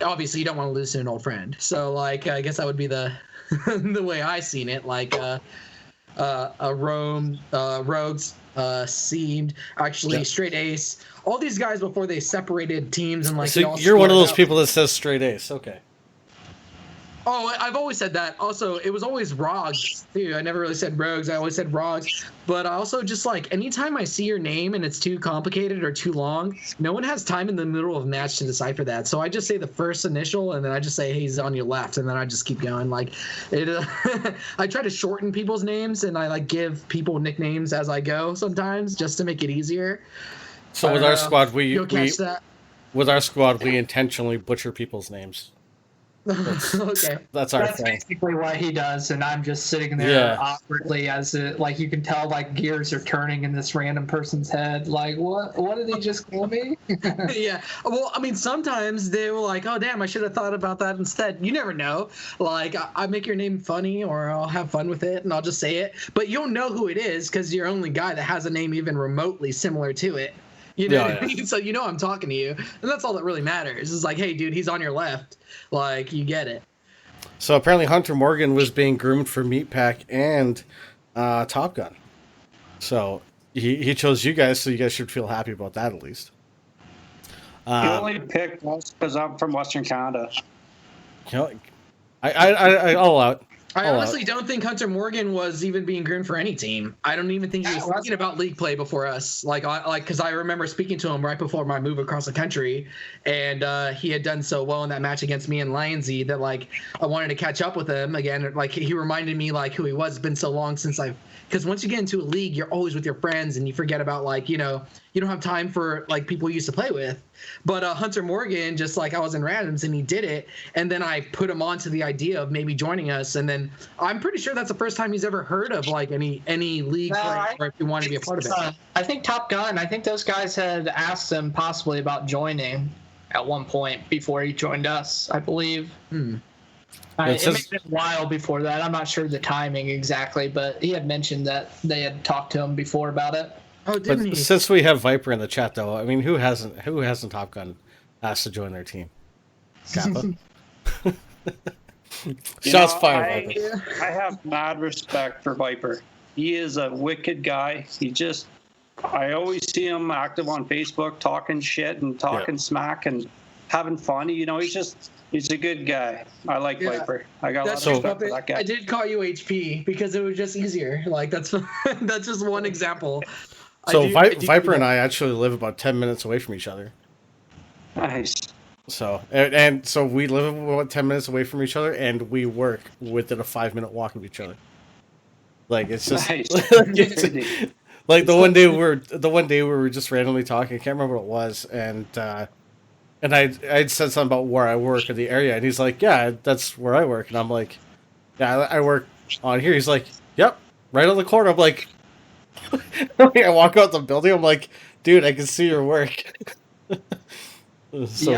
obviously you don't want to lose to an old friend. So, like, I guess that would be the the way I seen it. Like, Rogues, Seamed, actually Straight Ace, all these guys before they separated teams and like. So you're one of those people that says straight ace. Okay. Oh, I've always said that. Also, it was always Rogs too. I never really said Rogues. I always said Rogs. But I also just like anytime I see your name and it's too complicated or too long, no one has time in the middle of a match to decipher that. So I just say the first initial, and then I just say, hey, he's on your left, and then I just keep going. Like it. I try to shorten people's names, and I like give people nicknames as I go sometimes, just to make it easier. So with our squad, You'll catch that. with our squad, we intentionally butcher people's names. Okay. That's our That's thing. basically what he does, and I'm just sitting there awkwardly as it, like you can tell like gears are turning in this random person's head. Like, what did he just call me? Yeah. Well, I mean, sometimes they were like, oh, damn, I should have thought about that instead. You never know. Like, I make your name funny or I'll have fun with it and I'll just say it. But you'll know who it is because you're the only guy that has a name even remotely similar to it. You know what I mean? So you know I'm talking to you. And that's all that really matters. It's like, hey, dude, he's on your left. Like, you get it. So apparently Hunter Morgan was being groomed for Meatpack and Top Gun. So he chose you guys, so you guys should feel happy about that at least. He only picked us because I'm from Western Canada. You know, I'll allow it. I honestly don't think Hunter Morgan was even being groomed for any team. I don't even think he was thinking about league play before us. Because I remember speaking to him right before my move across the country, and he had done so well in that match against me and Lionsy that like I wanted to catch up with him again. Like he reminded me like who he was. It's been so long since because once you get into a league, you're always with your friends and you forget about like you don't have time for like people you used to play with. But Hunter Morgan, just like I was in randoms and he did it, and then I put him on to the idea of maybe joining us, and then I'm pretty sure that's the first time he's ever heard of like any league play or if he wanted to be a part of it. I think Top Gun, I think those guys had asked him possibly about joining at one point before he joined us, I believe. It may have been a while before that. I'm not sure the timing exactly, but he had mentioned that they had talked to him before about it. Oh, didn't he? Since we have Viper in the chat, though, I mean, who hasn't Top Gun asked to join their team? Kappa. Shots fired. Viper. I have mad respect for Viper. He is a wicked guy. I always see him active on Facebook, talking shit and talking smack and having fun. You know, he's a good guy. I like Viper. I got a lot of respect for that guy. I did call you HP because it was just easier. Like that's just one example. So Viper and I actually live about 10 minutes away from each other. Nice. So and so we live about 10 minutes away from each other, and we work within a 5-minute walk of each other. Like it's just Nice. like the one day we were just randomly talking. I can't remember what it was, and I'd said something about where I work in the area, and he's like, "Yeah, that's where I work," and I'm like, "Yeah, I work on here." He's like, "Yep, right on the corner." I'm like. I walk out the building. I'm like, dude, I can see your work. So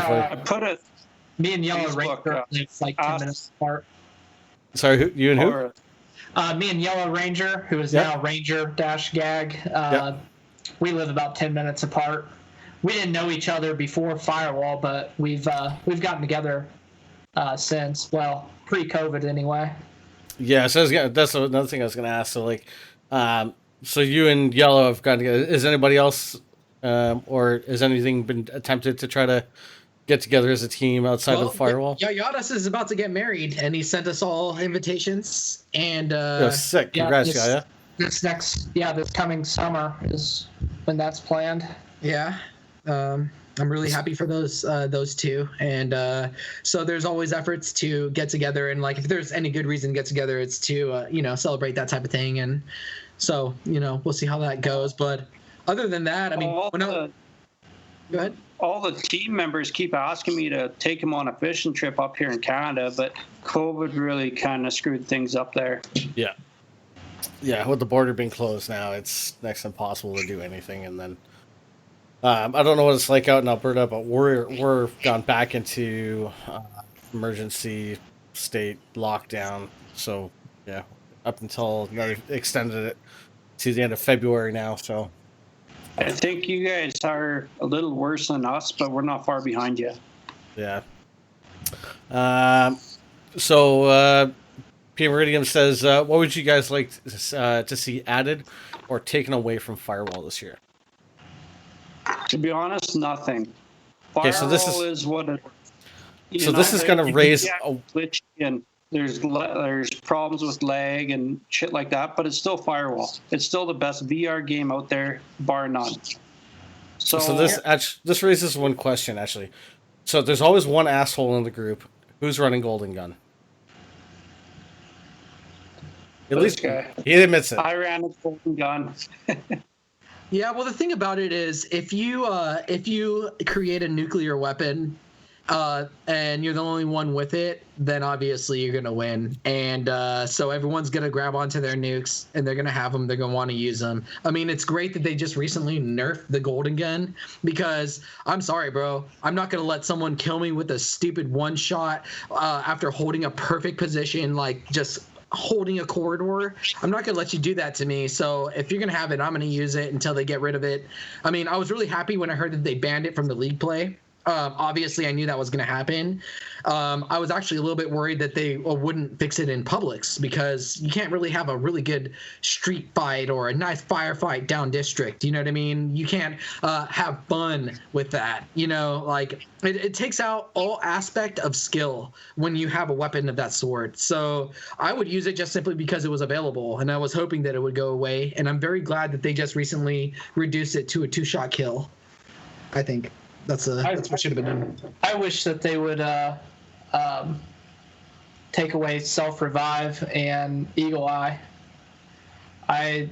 funny. I put it. Me and Yellow Ranger live like 10 minutes apart. Sorry, you and who? Me and Yellow Ranger, who is now Ranger-GAG. We live about 10 minutes apart. We didn't know each other before Firewall, but we've gotten together since. Well, pre-COVID anyway. Yeah, so that's another thing I was gonna ask. So like, so you and Yellow have gotten together. Is anybody else, or has anything been attempted to try to get together as a team outside of Firewall? Yeah, Yadis is about to get married, and he sent us all invitations. And sick! Congrats, Yaya. This coming summer is when that's planned. Yeah, I'm really happy for those two, and so there's always efforts to get together, and like if there's any good reason to get together, it's to celebrate that type of thing, and so we'll see how that goes. But other than that, I mean, go ahead. All the team members keep asking me to take them on a fishing trip up here in Canada, but COVID really kind of screwed things up there. Yeah, with the border being closed now, it's next to impossible to do anything, and then. I don't know what it's like out in Alberta, but we're gone back into emergency state lockdown. So yeah, up until they extended it to the end of February now. So I think you guys are a little worse than us, but we're not far behind you. Yeah. So PM Meridian says, what would you guys like to see added or taken away from Firewall this year? To be honest, nothing. Okay, so this is what it. So this is going to raise. glitchy and There's problems with lag and shit like that, but it's still Firewall. It's still the best VR game out there, bar none. So this raises one question actually. So there's always one asshole in the group who's running Golden Gun. At least guy. he admits it. I ran a Golden Gun. Yeah, well, the thing about it is, if you create a nuclear weapon, and you're the only one with it, then obviously you're gonna win. And so everyone's gonna grab onto their nukes, and they're gonna have them. They're gonna want to use them. I mean, it's great that they just recently nerfed the Golden Gun, because I'm sorry, bro, I'm not gonna let someone kill me with a stupid one shot after holding a perfect position, like just holding a corridor. I'm not gonna let you do that to me. So if you're gonna have it, I'm gonna use it until they get rid of it. I mean, I was really happy when I heard that they banned it from the league play. Obviously, I knew that was going to happen. I was actually a little bit worried that they wouldn't fix it in Publix, because you can't really have a really good street fight or a nice firefight down district. You know what I mean? You can't have fun with that. You know, like it takes out all aspect of skill when you have a weapon of that sort. So I would use it just simply because it was available, and I was hoping that it would go away. And I'm very glad that they just recently reduced it to a 2-shot kill. I think. That's what should have been done. I wish that they would take away self-revive and Eagle Eye. I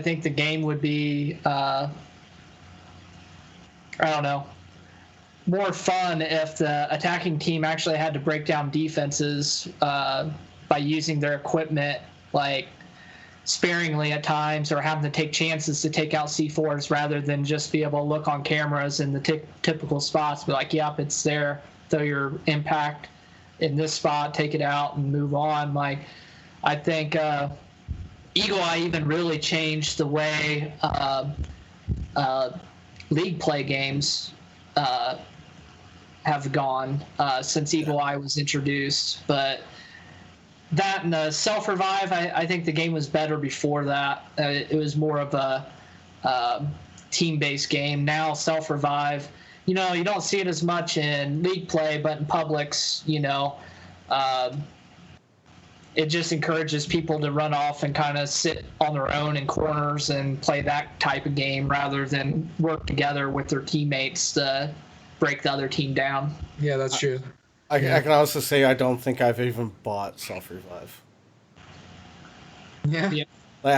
think the game would be I don't know, more fun if the attacking team actually had to break down defenses by using their equipment like sparingly at times, or having to take chances to take out C4s rather than just be able to look on cameras in the typical spots, be like, yep, it's there, throw your impact in this spot, take it out and move on. Like, I think Eagle Eye even really changed the way league play games have gone since Eagle Eye was introduced. But that and the self-revive, I think the game was better before that. It was more of a team-based game. Now self-revive, you know, you don't see it as much in league play, but in Publix, you know, it just encourages people to run off and kind of sit on their own in corners and play that type of game rather than work together with their teammates to break the other team down. Yeah, that's true. I can also say I don't think I've even bought self-revive. Yeah. Like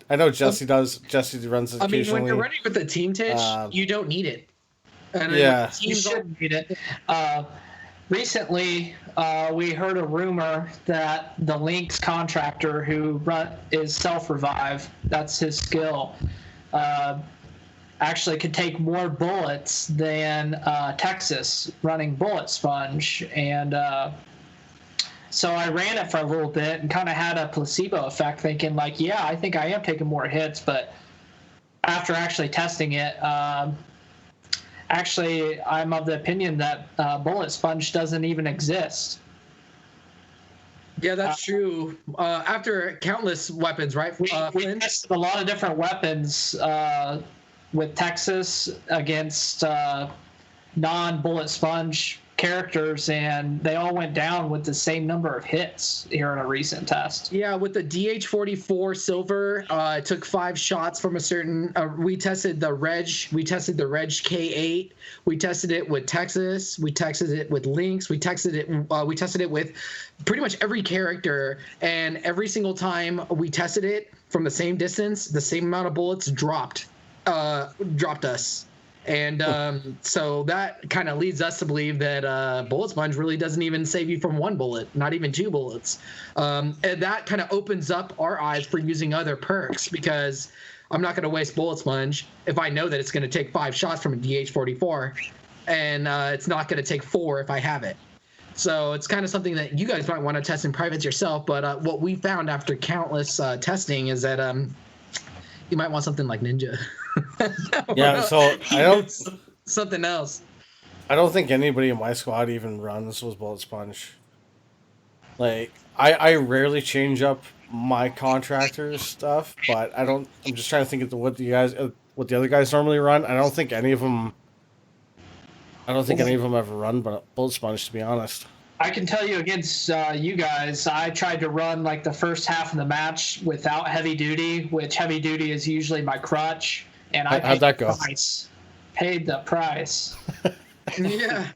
I know Jesse does. Jesse runs it occasionally. I mean, when you're running with the team Titch, you don't need it. And yeah. You shouldn't need it. Recently, we heard a rumor that the Lynx contractor who is self-revive, that's his skill, actually could take more bullets than Texas running bullet sponge. And so I ran it for a little bit and kind of had a placebo effect, thinking like, yeah, I think I am taking more hits. But after actually testing it, actually I'm of the opinion that bullet sponge doesn't even exist. Yeah, that's true. After countless weapons, right? We tested a lot of different weapons with Texas against non-bullet sponge characters, and they all went down with the same number of hits here in a recent test. Yeah, with the DH-44 silver, it took 5 shots from a certain. We tested the Reg K8. We tested it with Texas. We tested it with Lynx. We tested it with pretty much every character, and every single time we tested it from the same distance, the same amount of bullets dropped us. And so that kind of leads us to believe that bullet sponge really doesn't even save you from 1 bullet, not even 2 bullets. And that kind of opens up our eyes for using other perks, because I'm not going to waste bullet sponge if I know that it's going to take 5 shots from a DH-44, and it's not going to take 4 if I have it. So it's kind of something that you guys might want to test in private yourself. But what we found after countless testing is that you might want something like Ninja. Yeah, so I don't something else. I don't think anybody in my squad even runs with bullet sponge. Like I rarely change up my contractor stuff, but I'm just trying to think of what the other guys normally run. I don't think any of them ever run but bullet sponge, to be honest. I can tell you against you guys, I tried to run like the first half of the match without heavy duty, which heavy duty is usually my crutch, and I How'd that go? Paid the price. Yeah.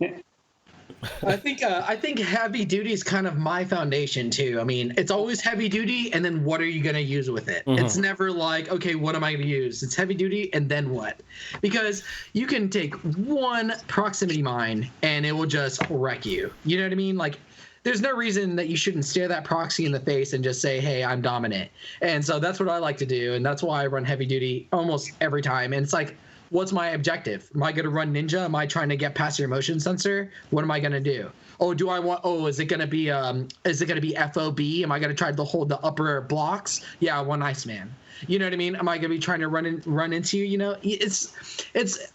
I think heavy duty is kind of my foundation too. I mean, it's always heavy duty, and then what are you gonna use with it? Mm-hmm. It's never like, okay, what am I gonna use? It's heavy duty, and then what? Because you can take one proximity mine, and it will just wreck you. You know what I mean? Like, there's no reason that you shouldn't stare that proxy in the face and just say, hey, I'm dominant. And so that's what I like to do, and that's why I run heavy duty almost every time. And it's like, what's my objective? Am I going to run ninja? Am I trying to get past your motion sensor? What am I going to do? Oh, do I want? Oh, is it going to be FOB? Am I going to try to hold the upper blocks? Yeah, I want Iceman. You know what I mean? Am I going to be trying to run into you? You know, it's.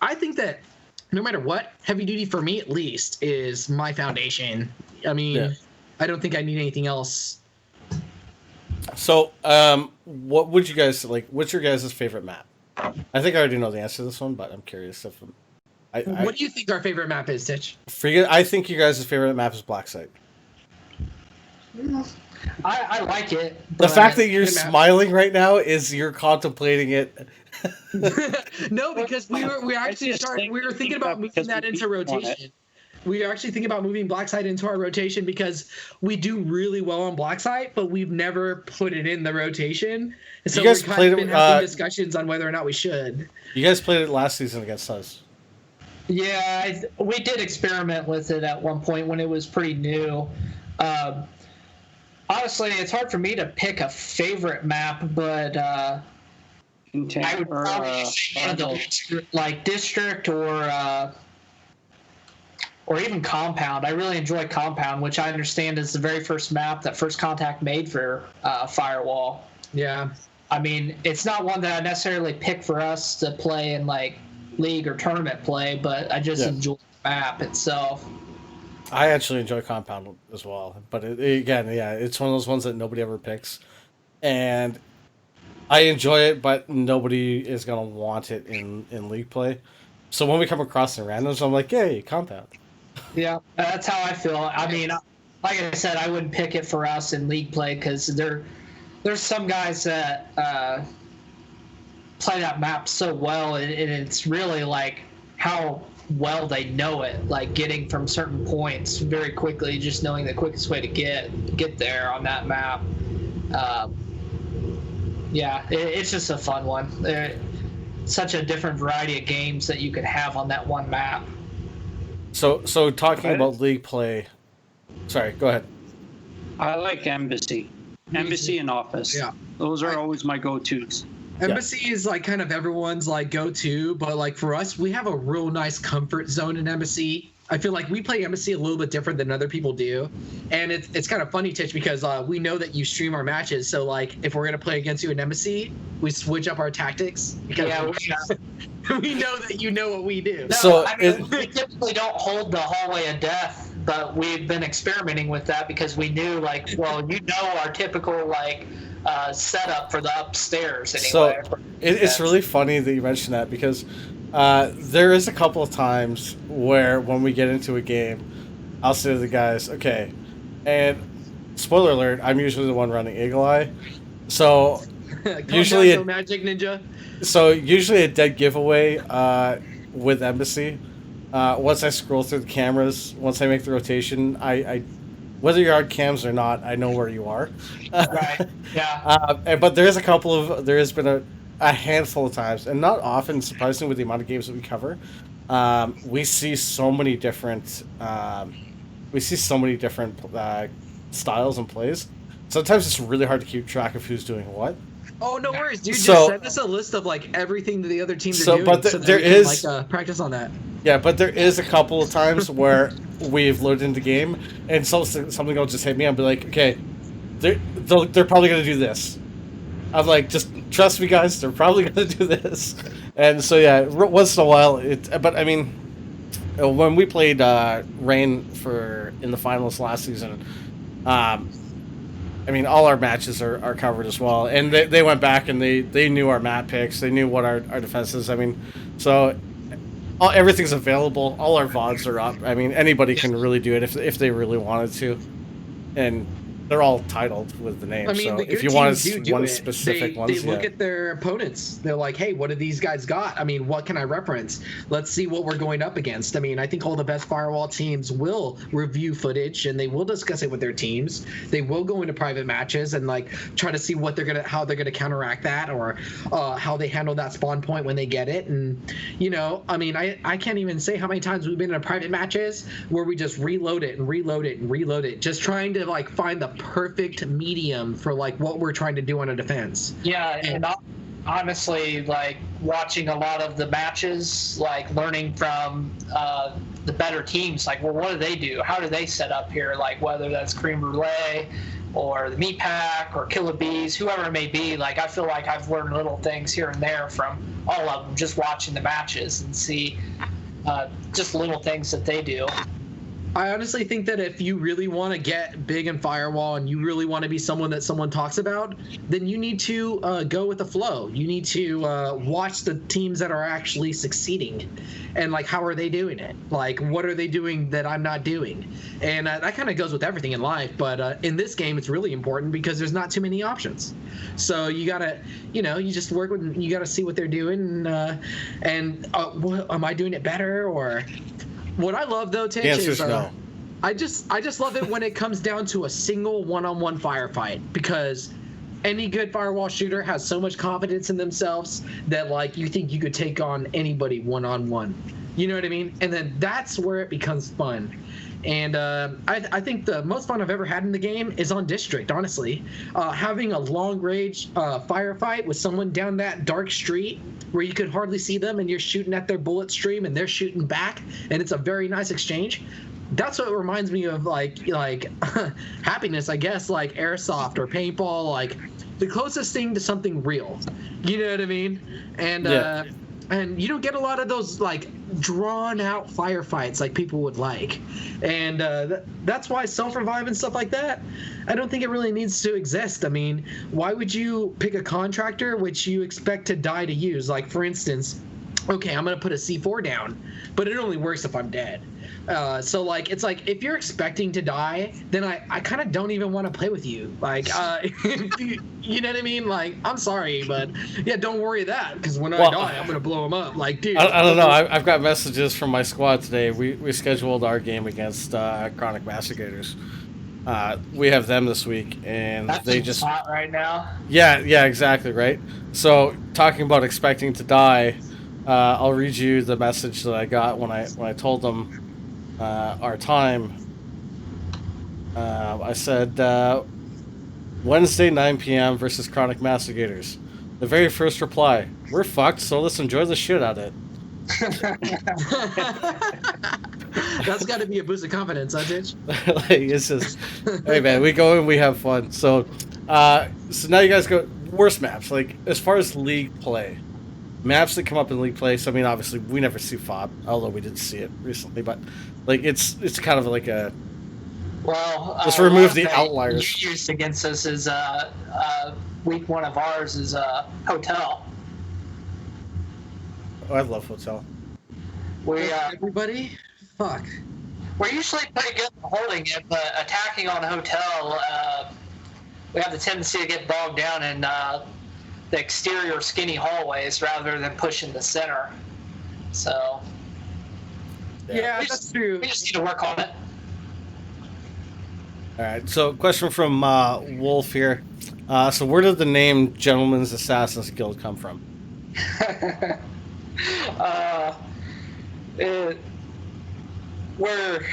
I think that no matter what, heavy duty for me at least is my foundation. I mean, I don't think I need anything else. So, what would you guys like? What's your guys' favorite map? I think I already know the answer to this one, but I'm curious if what do you think our favorite map is, Titch? I think you guys' favorite map is Black Site. I like it. The fact that you're smiling right now is you're contemplating it. No, because we were thinking about moving that into rotation. We are actually thinking about moving Black Site into our rotation because we do really well on Black Site, but we've never put it in the rotation. So you guys we've been having discussions on whether or not we should. You guys played it last season against us. Yeah, we did experiment with it at one point when it was pretty new. Honestly, it's hard for me to pick a favorite map, but I would probably say like District or even Compound. I really enjoy Compound, which I understand is the very first map that First Contact made for Firewall. Yeah. I mean, it's not one that I necessarily pick for us to play in like league or tournament play, but I just enjoy the map itself. I actually enjoy Compound as well, but it's one of those ones that nobody ever picks, and I enjoy it, but nobody is gonna want it in league play. So when we come across in randoms, I'm like, "Yay, Compound!" Yeah, that's how I feel. I mean, like I said, I wouldn't pick it for us in league play because there's some guys that play that map so well, and it's really like how well they know it, like getting from certain points very quickly, just knowing the quickest way to get there on that map. It's just a fun one. Such a different variety of games that you could have on that one map. So talking about league play. Sorry, go ahead. I like Embassy and Office. Yeah, those are always my go-tos. Embassy is like kind of everyone's like go-to, but like for us, we have a real nice comfort zone in Embassy. I feel like we play Embassy a little bit different than other people do, and it's kind of funny, Titch, because we know that you stream our matches. So like, if we're gonna play against you in Embassy, we switch up our tactics because we know that you know what we do. No, we typically don't hold the hallway of death, but we've been experimenting with that because we knew our typical setup for the upstairs anyway. So it's really funny that you mentioned that because there is a couple of times where when we get into a game, I'll say to the guys, okay, and spoiler alert, I'm usually the one running Eagle Eye. So usually Magic Ninja. So usually a dead giveaway with Embassy. Once I scroll through the cameras, once I make the rotation, I whether you're on cams or not, I know where you are. Right. Yeah. But there has been a handful of times, and not often, surprisingly, with the amount of games that we cover, we see so many different styles and plays. Sometimes it's really hard to keep track of who's doing what. Oh, no worries, dude. Just send us a list of like everything that the other teams are doing, but so that we can practice on that. Yeah, but there is a couple of times where we've loaded into game, and something will just hit me. I'll be like, okay, they're probably gonna do this. I'm like, just trust me, guys. They're probably gonna do this. And so once in a while, but I mean, when we played Rain in the finals last season, I mean, all our matches are covered as well, and they went back and they knew our map picks. They knew what our defense is. I mean, so everything's available. All our VODs are up. I mean, anybody can really do it if they really wanted to, and they're all titled with the name. I mean, So the if good you teams wanted do one it. specific They ones, look yeah. at their opponents. They're like, hey, what do these guys got? I mean, what can I reference? Let's see what we're going up against. I mean, I think all the best Firewall teams will review footage and they will discuss it with their teams. They will go into private matches and like try to see how they're gonna counteract that, or how they handle that spawn point when they get it. And I mean, I can't even say how many times we've been in private matches where we just reload it and reload it and reload it, just trying to like find the perfect medium for like what we're trying to do on a defense. Yeah, and honestly, like watching a lot of the matches, like learning from the better teams, like, well, what do they do? How do they set up here? Like whether that's Cream Brulee or the Meat Pack or Killer Bees, whoever it may be. Like I feel like I've learned little things here and there from all of them, just watching the matches and see just little things that they do. I honestly think that if you really want to get big in Firewall and you really want to be someone that someone talks about, then you need to go with the flow. You need to watch the teams that are actually succeeding, and like how are they doing it? Like what are they doing that I'm not doing? And that kind of goes with everything in life. But in this game, it's really important because there's not too many options. So you gotta, you just work with. You gotta see what they're doing, and am I doing it better or? What I love though, Titch, The answer is is no. I just love it when it comes down to a single one-on-one firefight, because any good firewall shooter has so much confidence in themselves that like you think you could take on anybody one-on-one. You know what I mean? And then that's where it becomes fun. And I think the most fun I've ever had in the game is on District, honestly. Having a long-range firefight with someone down that dark street where you could hardly see them and you're shooting at their bullet stream and they're shooting back, and it's a very nice exchange. That's what reminds me of like happiness, I guess, like airsoft or paintball, like the closest thing to something real. You know what I mean? And Yeah. And you don't get a lot of those like drawn out firefights like people would like, and that's why self-revive and stuff like that, I don't think it really needs to exist. I mean, why would you pick a contractor which you expect to die to use? Like for instance, okay, I'm gonna put a C4 down, but it only works if I'm dead. So like it's like if you're expecting to die, then I kind of don't even want to play with you. Like you know what I mean? Like I'm sorry, but yeah, don't worry that, because when I die, I'm gonna blow them up. Like dude, I don't know. I've got messages from my squad today. We scheduled our game against Chronic Mastigators. We have them this week, and That's they just hot right now. yeah, exactly right. So talking about expecting to die, I'll read you the message that I got when I told them our time. I said Wednesday 9 p.m. versus Chronic Mastigators. The very first reply: "We're fucked, so let's enjoy the shit out of it." that's got to be a boost of confidence, huh, Titch? Like, it's just, hey man, we go and we have fun. So now you guys go worst maps. Like as far as league play, maps that come up in league play. So I mean, obviously we never see FOB, although we did see it recently. But like it's kind of like a Well, let's remove the that outliers. you used against us is week one of ours is hotel. Oh, I love hotel. We Everybody, fuck. we're usually pretty good at holding it, but attacking on a hotel, we have the tendency to get bogged down in the exterior skinny hallways rather than pushing the center. So Yeah, we that's just, true. we just need to work on it. All right. So question from Wolf here. So where did the name Gentleman's Assassins Guild come from? We're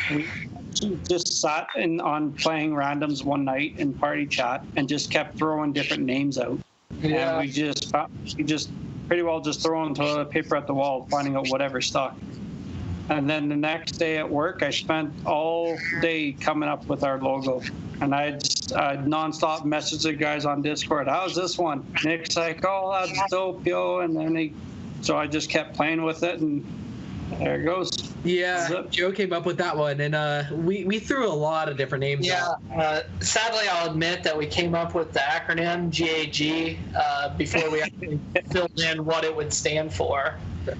We just sat on playing randoms one night in party chat and just kept throwing different names out. And we just pretty well just throwing toilet paper at the wall, finding out whatever stuck. And then the next day at work, I spent all day coming up with our logo. And I'd nonstop message the guys on Discord, how's this one? Nick's like, oh, that's dope, yo. And then so I just kept playing with it, and there it goes. Yeah, Zip. Joe came up with that one, and we threw a lot of different names out. sadly, I'll admit that we came up with the acronym GAG before we actually filled in what it would stand for. but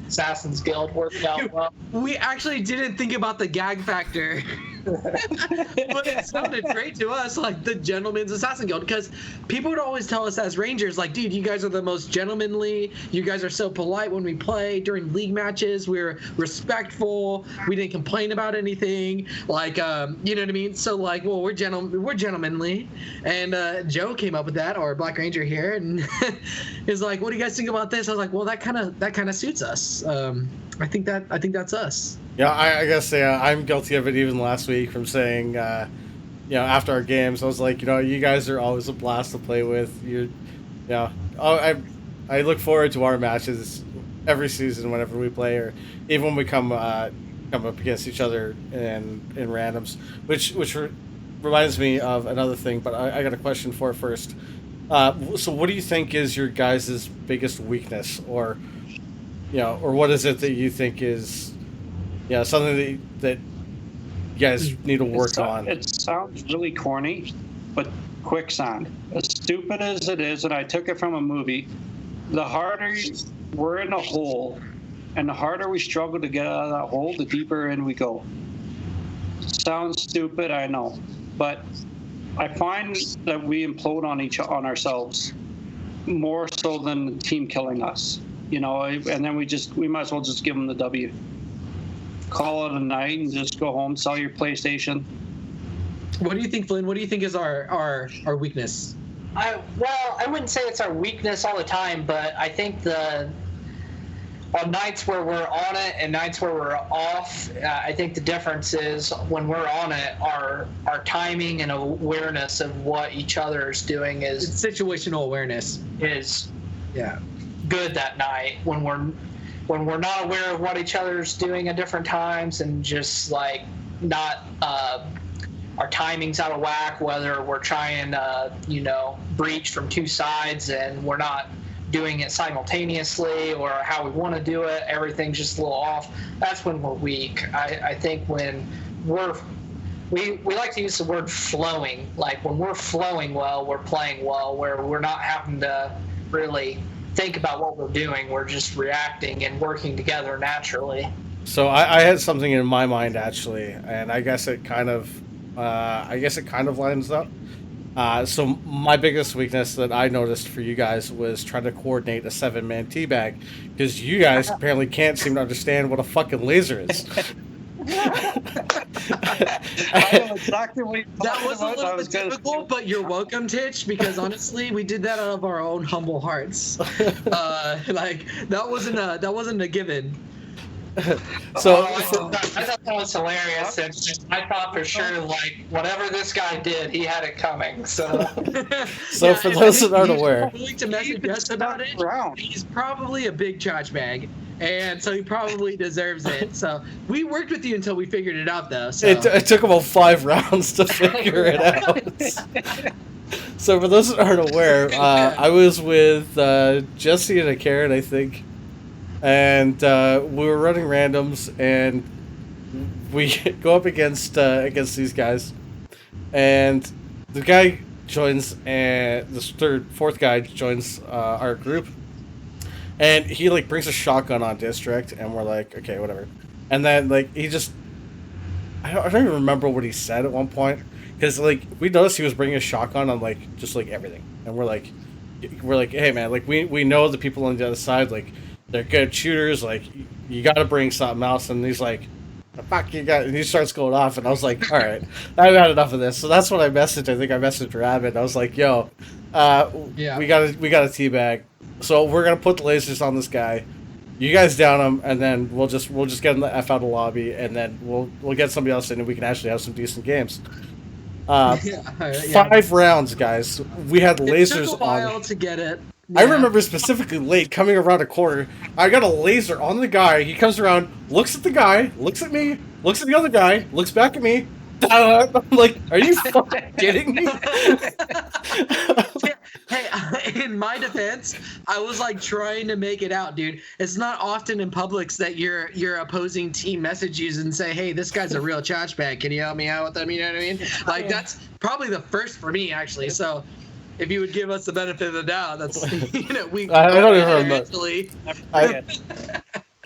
Assassin's Guild worked out well. We actually didn't think about the gag factor. But it sounded great to us, like the Gentleman's Assassin Guild, because people would always tell us as Rangers, like, dude, you guys are the most gentlemanly. You guys are so polite when we play during league matches. We're respectful. We didn't complain about anything. Like, you know what I mean? So, like, well, we're gentlemanly. And Joe came up with that, or Black Ranger here, and is like, what do you guys think about this? I was like, well, that kind of suits us. I think that's us. Yeah, I guess I'm guilty of it even last week from saying, after our games, I was like, you guys are always a blast to play with. I look forward to our matches every season whenever we play, or even when we come up against each other in randoms, which reminds me of another thing, but I got a question for it first. So what do you think is your guys' biggest weakness, or what is it that you think is something that you guys need to work on? It sounds really corny, but quicksand. As stupid as it is, and I took it from a movie, the harder we're in a hole, and the harder we struggle to get out of that hole, the deeper in we go. Sounds stupid, I know, but I find that we implode on ourselves more so than the team killing us, and then we might as well just give them the W. Call it a night and just go home, sell your PlayStation. What do you think, Flynn? What do you think is our weakness? I wouldn't say it's our weakness all the time, but I think on nights where we're on it and nights where we're off, I think the difference is when we're on it, our timing and awareness of what each other is doing It's situational awareness is yeah good that night. When we're not aware of what each other's doing at different times, and just like not our timing's out of whack, whether we're trying breach from two sides and we're not doing it simultaneously, or how we want to do it, everything's just a little off. That's when we're weak. I think when we like to use the word flowing. Like when we're flowing well, we're playing well, where we're not having to really think about what we're doing. We're just reacting and working together naturally. So I had something in my mind actually, and I guess it kind of lines up. So my biggest weakness that I noticed for you guys was trying to coordinate a 7-man teabag, because you guys apparently can't seem to understand what a fucking laser is. I know exactly what you're That was a talking about. little bit difficult, but you're welcome, Titch, because honestly, we did that out of our own humble hearts. That wasn't a given. So I thought that was hilarious, and I thought for sure, like, whatever this guy did, he had it coming. So for those that aren't aware, willing to message us about it, he's probably a big trash bag, and so he probably deserves it. So we worked with you until we figured it out, though. So. it took about 5 rounds to figure it out. So for those that aren't aware, I was with Jesse and a Karen, I think. And we were running randoms, and we go up against these guys, and the guy joins, and the fourth guy joins our group, and he like brings a shotgun on district, and we're like, okay, whatever. And then like he just, I don't even remember what he said at one point, because like we noticed he was bringing a shotgun on like just like everything, and we're like, hey man, like we know the people on the other side, like. They're good shooters, like, you gotta bring something else. And he's like, the fuck you got? And he starts going off, and I was like, all right, I've had enough of this. So that's what I messaged. I think I messaged Rabbit. I was like, yo, we got a teabag. So we're gonna put the lasers on this guy. You guys down him, and then we'll just get him the F out of the lobby, and then we'll get somebody else in, and we can actually have some decent games. 5 rounds, guys. We had lasers on. It took a while to get it. Yeah. I remember specifically late coming around a corner. I got a laser on the guy. He comes around, looks at the guy, looks at me, looks at the other guy, looks back at me. I'm like, are you fucking kidding me? Hey, in my defense, I was like trying to make it out, dude. It's not often in Publix that your opposing team messages and say, hey, this guy's a real trash bag. Can you help me out with them? You know what I mean? Like, that's probably the first for me, actually. So if you would give us the benefit of the doubt, that's we. I don't even remember. Eventually.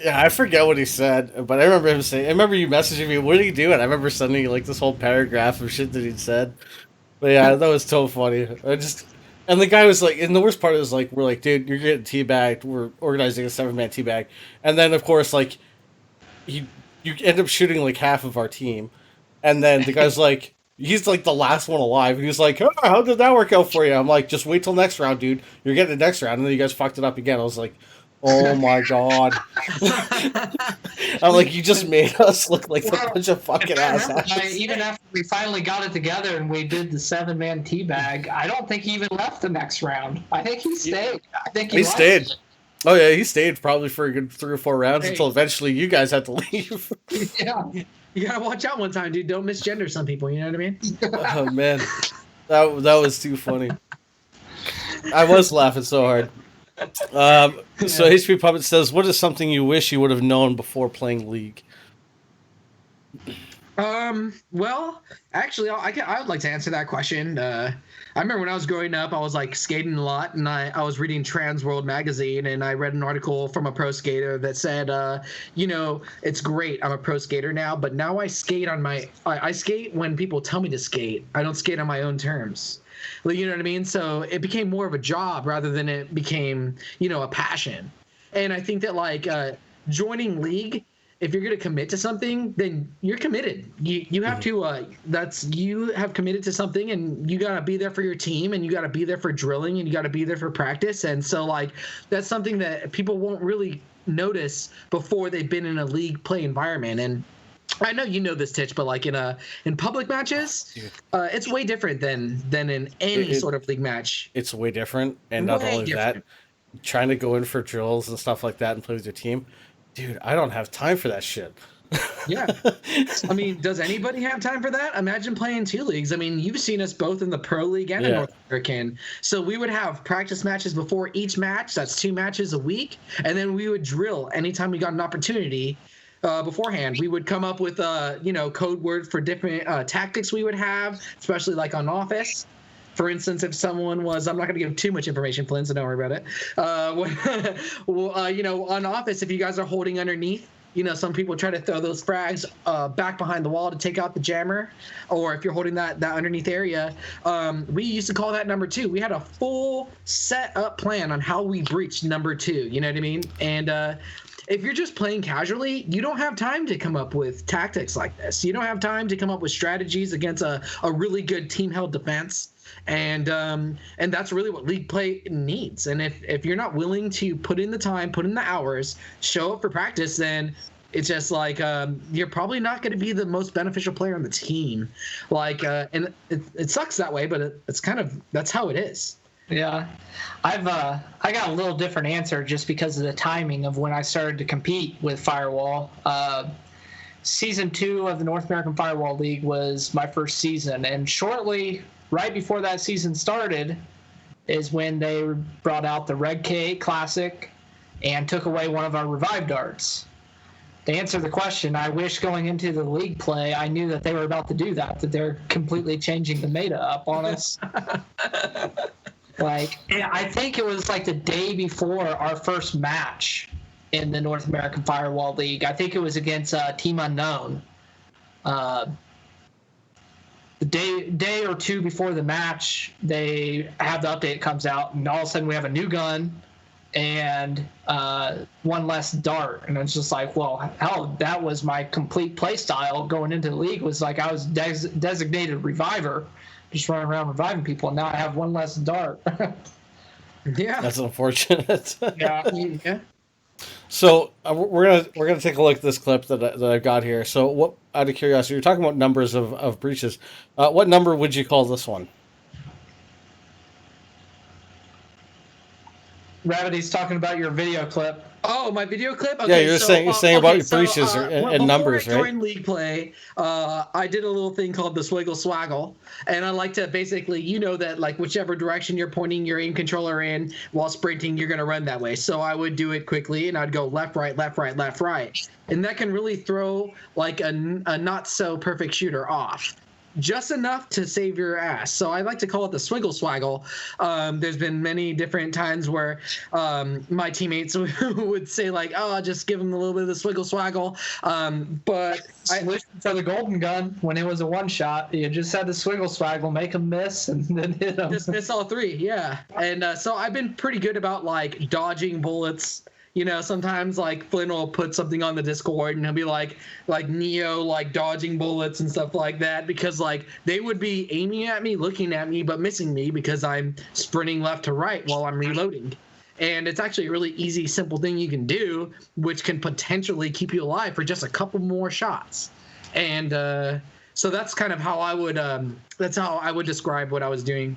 I forget what he said, but I remember him saying. I remember you messaging me. What did he do? And I remember sending you like this whole paragraph of shit that he'd said. But yeah, that was so funny. And the guy was like, and the worst part is like, we're like, dude, you're getting teabagged. We're organizing a 7-man teabag, and then of course like, you end up shooting like half of our team, and then the guy's like, he's like the last one alive, and he's like, oh, how did that work out for you? I'm like, just wait till next round, dude. You're getting the next round, and then you guys fucked it up again. I was like, oh my god. I'm like, you just made us look like a bunch of fucking assholes. Even after we finally got it together and we did the 7-man teabag, I don't think he even left the next round. I think he stayed. I think he stayed. Oh yeah, he stayed probably for a good 3 or 4 rounds until eventually you guys had to leave. Yeah. You gotta watch out one time, dude. Don't misgender some people, you know what I mean? Oh man. That was too funny. I was laughing so hard. So HP Puppet says, what is something you wish you would have known before playing League? Well, actually, I would like to answer that question. I remember when I was growing up, I was like skating a lot, and I was reading Trans World magazine, and I read an article from a pro skater that said, it's great, I'm a pro skater now, but now I skate I skate when people tell me to skate. I don't skate on my own terms. You know what I mean? So it became more of a job rather than it became, a passion. And I think that like joining League, if you're going to commit to something, then you're committed. You have to you have committed to something, and you got to be there for your team, and you got to be there for drilling, and you got to be there for practice. And so like that's something that people won't really notice before they've been in a League play environment. And I know you know this, Titch, but like in public matches, it's way different than in any sort of League match. It's way different, and not only that, trying to go in for drills and stuff like that and play with your team, dude, I don't have time for that shit. Yeah. I mean, does anybody have time for that? Imagine playing 2 leagues. I mean, you've seen us both in the Pro League and in North American. So we would have practice matches before each match. That's 2 matches a week. And then we would drill anytime we got an opportunity beforehand. We would come up with, code words for different tactics we would have, especially like on Office. For instance, if someone was, I'm not going to give too much information, Flynn, so don't worry about it. On Office, if you guys are holding underneath, some people try to throw those frags back behind the wall to take out the jammer, or if you're holding that underneath area, we used to call that number 2. We had a full set up plan on how we breached number 2. You know what I mean? And if you're just playing casually, you don't have time to come up with tactics like this. You don't have time to come up with strategies against a really good team-held defense. And that's really what League play needs. And if you're not willing to put in the time, put in the hours, show up for practice, then it's just like you're probably not going to be the most beneficial player on the team. Like, and it sucks that way, but it's kind of that's how it is. Yeah, I got a little different answer just because of the timing of when I started to compete with Firewall. Season 2 of the North American Firewall League was my first season, and shortly right before that season started is when they brought out the Red K Classic and took away one of our Revive darts. To answer the question, I wish going into the League play, I knew that they were about to do that they're completely changing the meta up on us. I think it was like the day before our first match in the North American Firewall League. I think it was against Team Unknown. The day or two before the match, they have the update comes out, and all of a sudden we have a new gun and one less dart. And it's just like, well, hell, that was my complete play style going into the league. Was like I was designated reviver, just running around reviving people, and now I have one less dart. Yeah, that's unfortunate. Yeah. So we're gonna take a look at this clip that I've got here. So, what, out of curiosity, you're talking about numbers of breaches. What number would you call this one? Ravady's talking about your video clip. Oh, my video clip? Okay, yeah, you're saying about your breaches and numbers, right? Before I joined League play, I did a little thing called the Swiggle Swaggle, and I like to basically, that like whichever direction you're pointing your aim controller in while sprinting, you're going to run that way. So I would do it quickly, and I'd go left, right, left, right, left, right. And that can really throw like a not so perfect shooter off. just enough to save your ass. So I like to call it the swiggle swaggle. There's been many different times where my teammates would say like, "Oh, I'll just give them a little bit of the swiggle swaggle." But I wished for the golden gun when it was a one shot. You just had the swiggle swaggle, make them miss, and then hit them. just miss all three, yeah. And so I've been pretty good about like dodging bullets. You know, sometimes like Flynn will put something on the Discord and he'll be like Neo, like dodging bullets and stuff like that, because like they would be aiming at me, looking at me, but missing me because I'm sprinting left to right while I'm reloading. And it's actually a really easy, simple thing you can do, which can potentially keep you alive for just a couple more shots. And so that's kind of how I would describe what I was doing.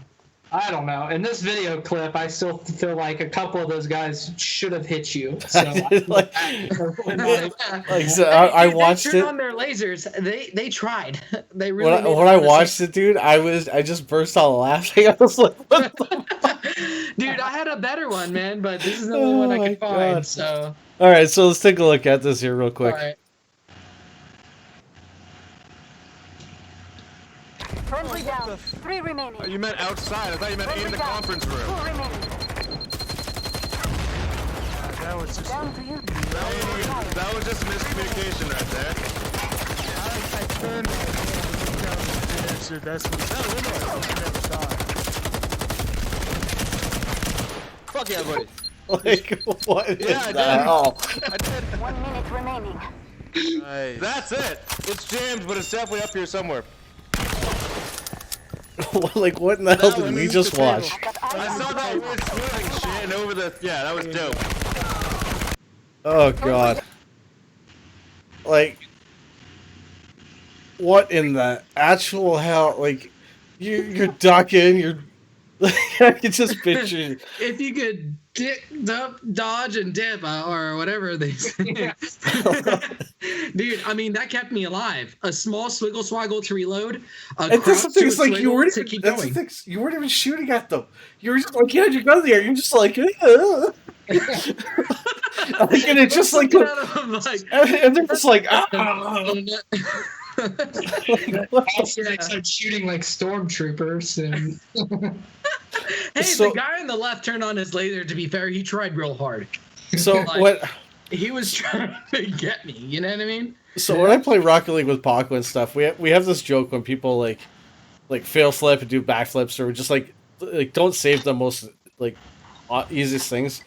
I don't know. In this video clip, I still feel like a couple of those guys should have hit you. So I watched they it. turned on their lasers. They tried. They really. When I watched it, dude, I just burst out laughing. I was like, what the dude, I had a better one, man, but this is the only one I could find. God. So. All right, so let's take a look at this here real quick. All right. Friendly down. 3 remaining. Oh, you meant outside. I thought you meant Friendly in the down. conference room. 2 remaining. That was just Down to you. That was just miscommunication right there. I turned my hand and looked down the stairs, so that's what I never saw it. Fuck yeah, buddy. Like, what is Yeah, I did. that? Oh. I did. 1 minute remaining. Nice. That's it. It's jammed, but it's definitely up here somewhere. Like, what in the hell That did one we is just the table. watch? I saw that weird smoothing shit and over the... Yeah, that was dope. Oh, God. Like, what in the actual hell? Like, you're ducking, you're... I can just picture... If you could dodge and dip or whatever they say. Dude, I mean, that kept me alive. A small swiggle swaggle to reload. And that's the thing, it's like you weren't to even, keep that's going. the thing, you weren't even shooting at them. You were just like, you had your gun there. You're just like, and it just like, Looking at 'em, like, and they're just like, ah. also they start shooting like stormtroopers and Hey, So- the guy on the left turned on his laser. To be fair, he tried real hard. So Like- what? He was trying to get me. You know what I mean? So when I play Rocket League with Paco and stuff, we have this joke when people like fail flip and do backflips or just like don't save the most like easiest things.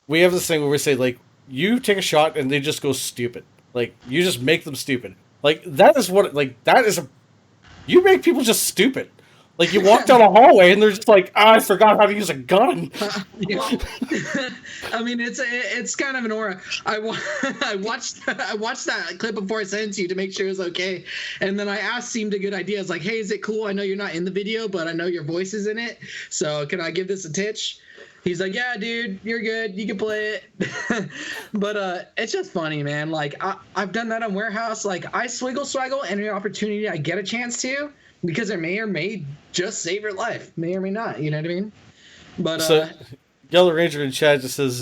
We have this thing where we say like you take a shot and they just go stupid. Like you just make them stupid. Like that is what like that is a you make people just stupid. Like you walk down a hallway and they're just like, I forgot how to use a gun. I mean, it's kind of an aura. I watched that clip before I sent it to you to make sure it was okay, and then I asked Seemed a Good Idea. I was like, hey, is it cool? I know you're not in the video, but I know your voice is in it, so can I give this a Titch? He's like, yeah, dude, you're good. You can play it. But it's just funny, man. Like I've done that on Warehouse. Like I swaggle any opportunity I get a chance to, because it may or may just save your life, may or may not. You know what I mean? But So Yellow Ranger in chat just says,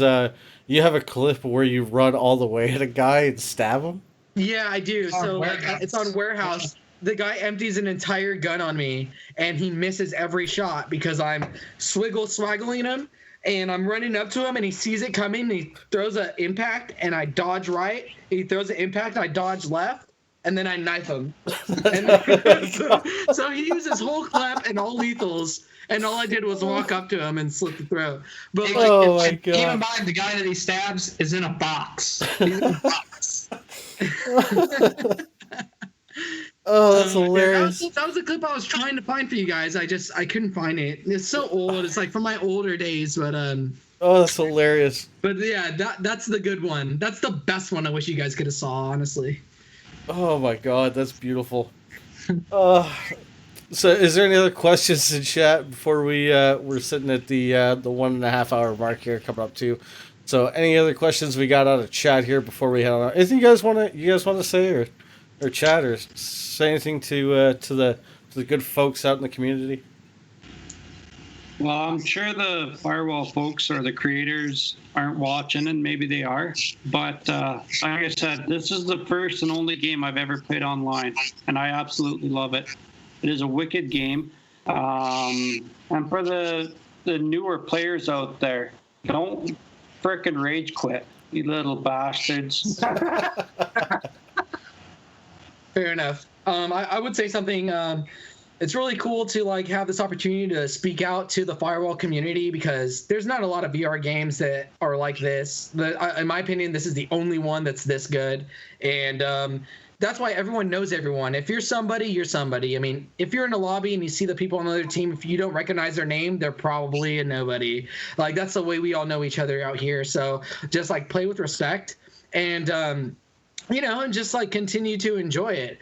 you have a clip where you run all the way at a guy and stab him? yeah, I do. So like, Warehouse. it's on Warehouse. The guy empties an entire gun on me, and he misses every shot because I'm swaggling him, and I'm running up to him, and he sees it coming, and he throws an impact, and I dodge right. He throws an impact, and I dodge left, and then I knife him. And so he used his whole clip and all lethals, and all I did was walk up to him and slit the throat. But like, Oh my keep in god. mind the guy that he stabs is in a box. He's in a box. Oh, that's yeah, hilarious. that was a clip I was trying to find for you guys. I couldn't find it. It's so old. It's like from my older days, but Oh, that's hilarious. yeah, that's the good one. That's the best one. I wish you guys could have saw, honestly. Oh my god, that's beautiful. So is there any other questions in chat before we're sitting at the 1.5 hour mark here coming up too? So any other questions we got out of chat here before we head on? Anything you guys want to say or chat or say anything to the good folks out in the community? Well, I'm sure the Firewall folks or the creators aren't watching, and maybe they are. But like I said, this is the first and only game I've ever played online, and I absolutely love it. It is a wicked game. And for the newer players out there, don't frickin' rage quit, you little bastards. Fair enough. I would say something. It's really cool to like have this opportunity to speak out to the Firewall community because there's not a lot of VR games that are like this. In my opinion, this is the only one that's this good, and that's why everyone knows everyone. If you're somebody, you're somebody. I mean, if you're in a lobby and you see the people on the other team, if you don't recognize their name, they're probably a nobody. Like that's the way we all know each other out here. So just like play with respect and. And just like continue to enjoy it.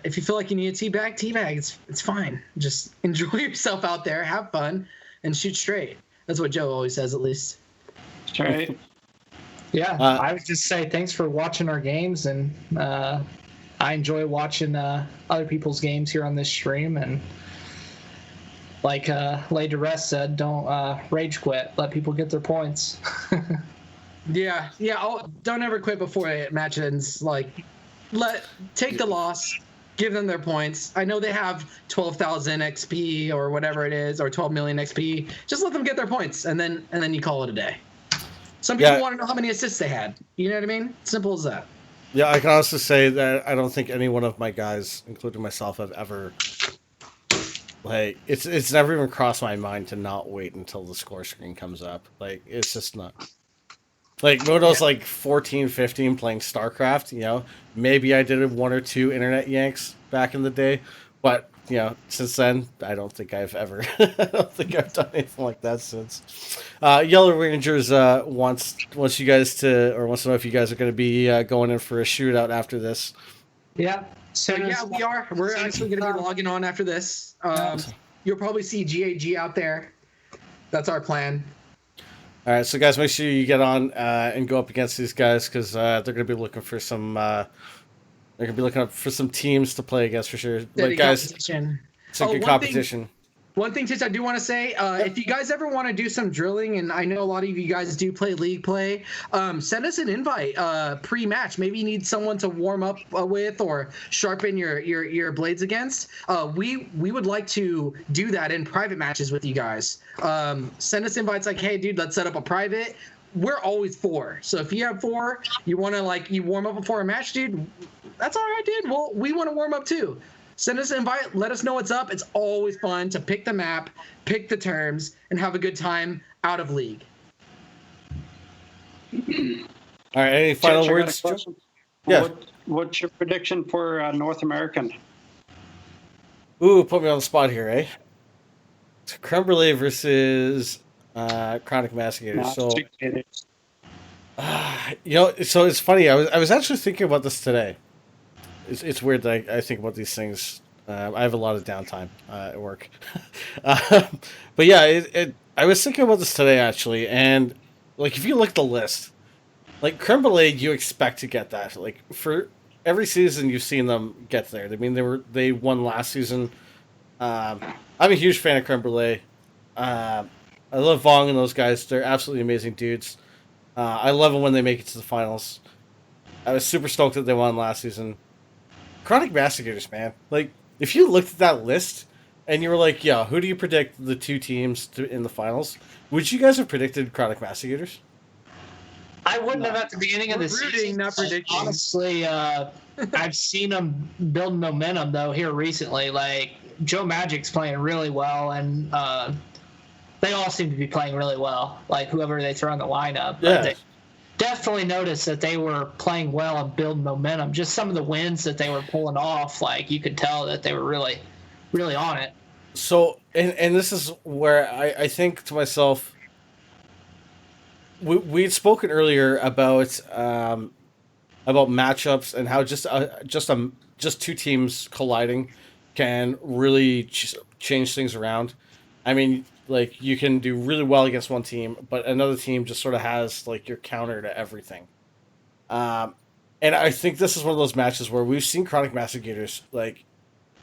If you feel like you need a teabag, it's fine. Just enjoy yourself out there, have fun, and shoot straight. That's what Joe always says, at least. That's right. Yeah, I would just say thanks for watching our games, and I enjoy watching other people's games here on this stream. And like Lay Duress said, don't rage quit. Let people get their points. Yeah. Don't ever quit before a match ends. Like, take the loss, give them their points. I know they have 12,000 XP or whatever it is, or 12 million XP. Just let them get their points, and then you call it a day. Some people want to know how many assists they had. You know what I mean? Simple as that. Yeah, I can also say that I don't think any one of my guys, including myself, have ever like it's never even crossed my mind to not wait until the score screen comes up. Like it's just not. Like, when I was like 14, 15 playing StarCraft, maybe I did one or two internet yanks back in the day. But, since then, I don't think I've ever, I don't think I've done anything like that since. Yellow Rangers wants you guys to, or wants to know if you guys are going to be going in for a shootout after this. Yeah. So, yeah, we are. We're actually going to be logging on after this. You'll probably see GAG out there. That's our plan. All right, so guys, make sure you get on and go up against these guys because they're going to be looking for some. They're going to be looking up for some teams to play against for sure. But guys, it's a good competition. One thing, Titch, I do want to say, if you guys ever want to do some drilling, and I know a lot of you guys do play League play, send us an invite pre-match. Maybe you need someone to warm up with or sharpen your blades against. We would like to do that in private matches with you guys. Send us invites like, hey, dude, let's set up a private. We're always 4. So if you have 4, you want to you warm up before a match, dude, that's all right, dude. Well, we want to warm up too. Send us an invite. Let us know what's up. It's always fun to pick the map, pick the terms, and have a good time out of League. All right. Any final words? Yeah. What's your prediction for North American? Ooh, put me on the spot here, eh? Creme Brulee versus Chronic Mastigators. So, so it's funny. I was actually thinking about this today. It's weird that I think about these things. I have a lot of downtime at work. But yeah, I was thinking about this today, actually. And, if you look at the list, Creme Brulee, you expect to get that. For every season, you've seen them get there. I mean, they won last season. I'm a huge fan of Creme Brulee. I love Vong and those guys. They're absolutely amazing dudes. I love them when they make it to the finals. I was super stoked that they won last season. Chronic Mastigators, man. If you looked at that list and you were like, yeah, who do you predict the two teams in the finals? Would you guys have predicted Chronic Mastigators? I wouldn't have at the beginning of the season. Not predicting. Honestly, I've seen them build momentum, though, here recently. Joe Magic's playing really well, and they all seem to be playing really well, whoever they throw in the lineup. Yeah. Definitely noticed that they were playing well and building momentum. Just some of the wins that they were pulling off, you could tell that they were really, really on it. So, and this is where I think to myself, we'd spoken earlier about matchups and how just two teams colliding can really change things around. I mean, you can do really well against one team, but another team just sort of has, your counter to everything. And I think this is one of those matches where we've seen Chronic Mastigators,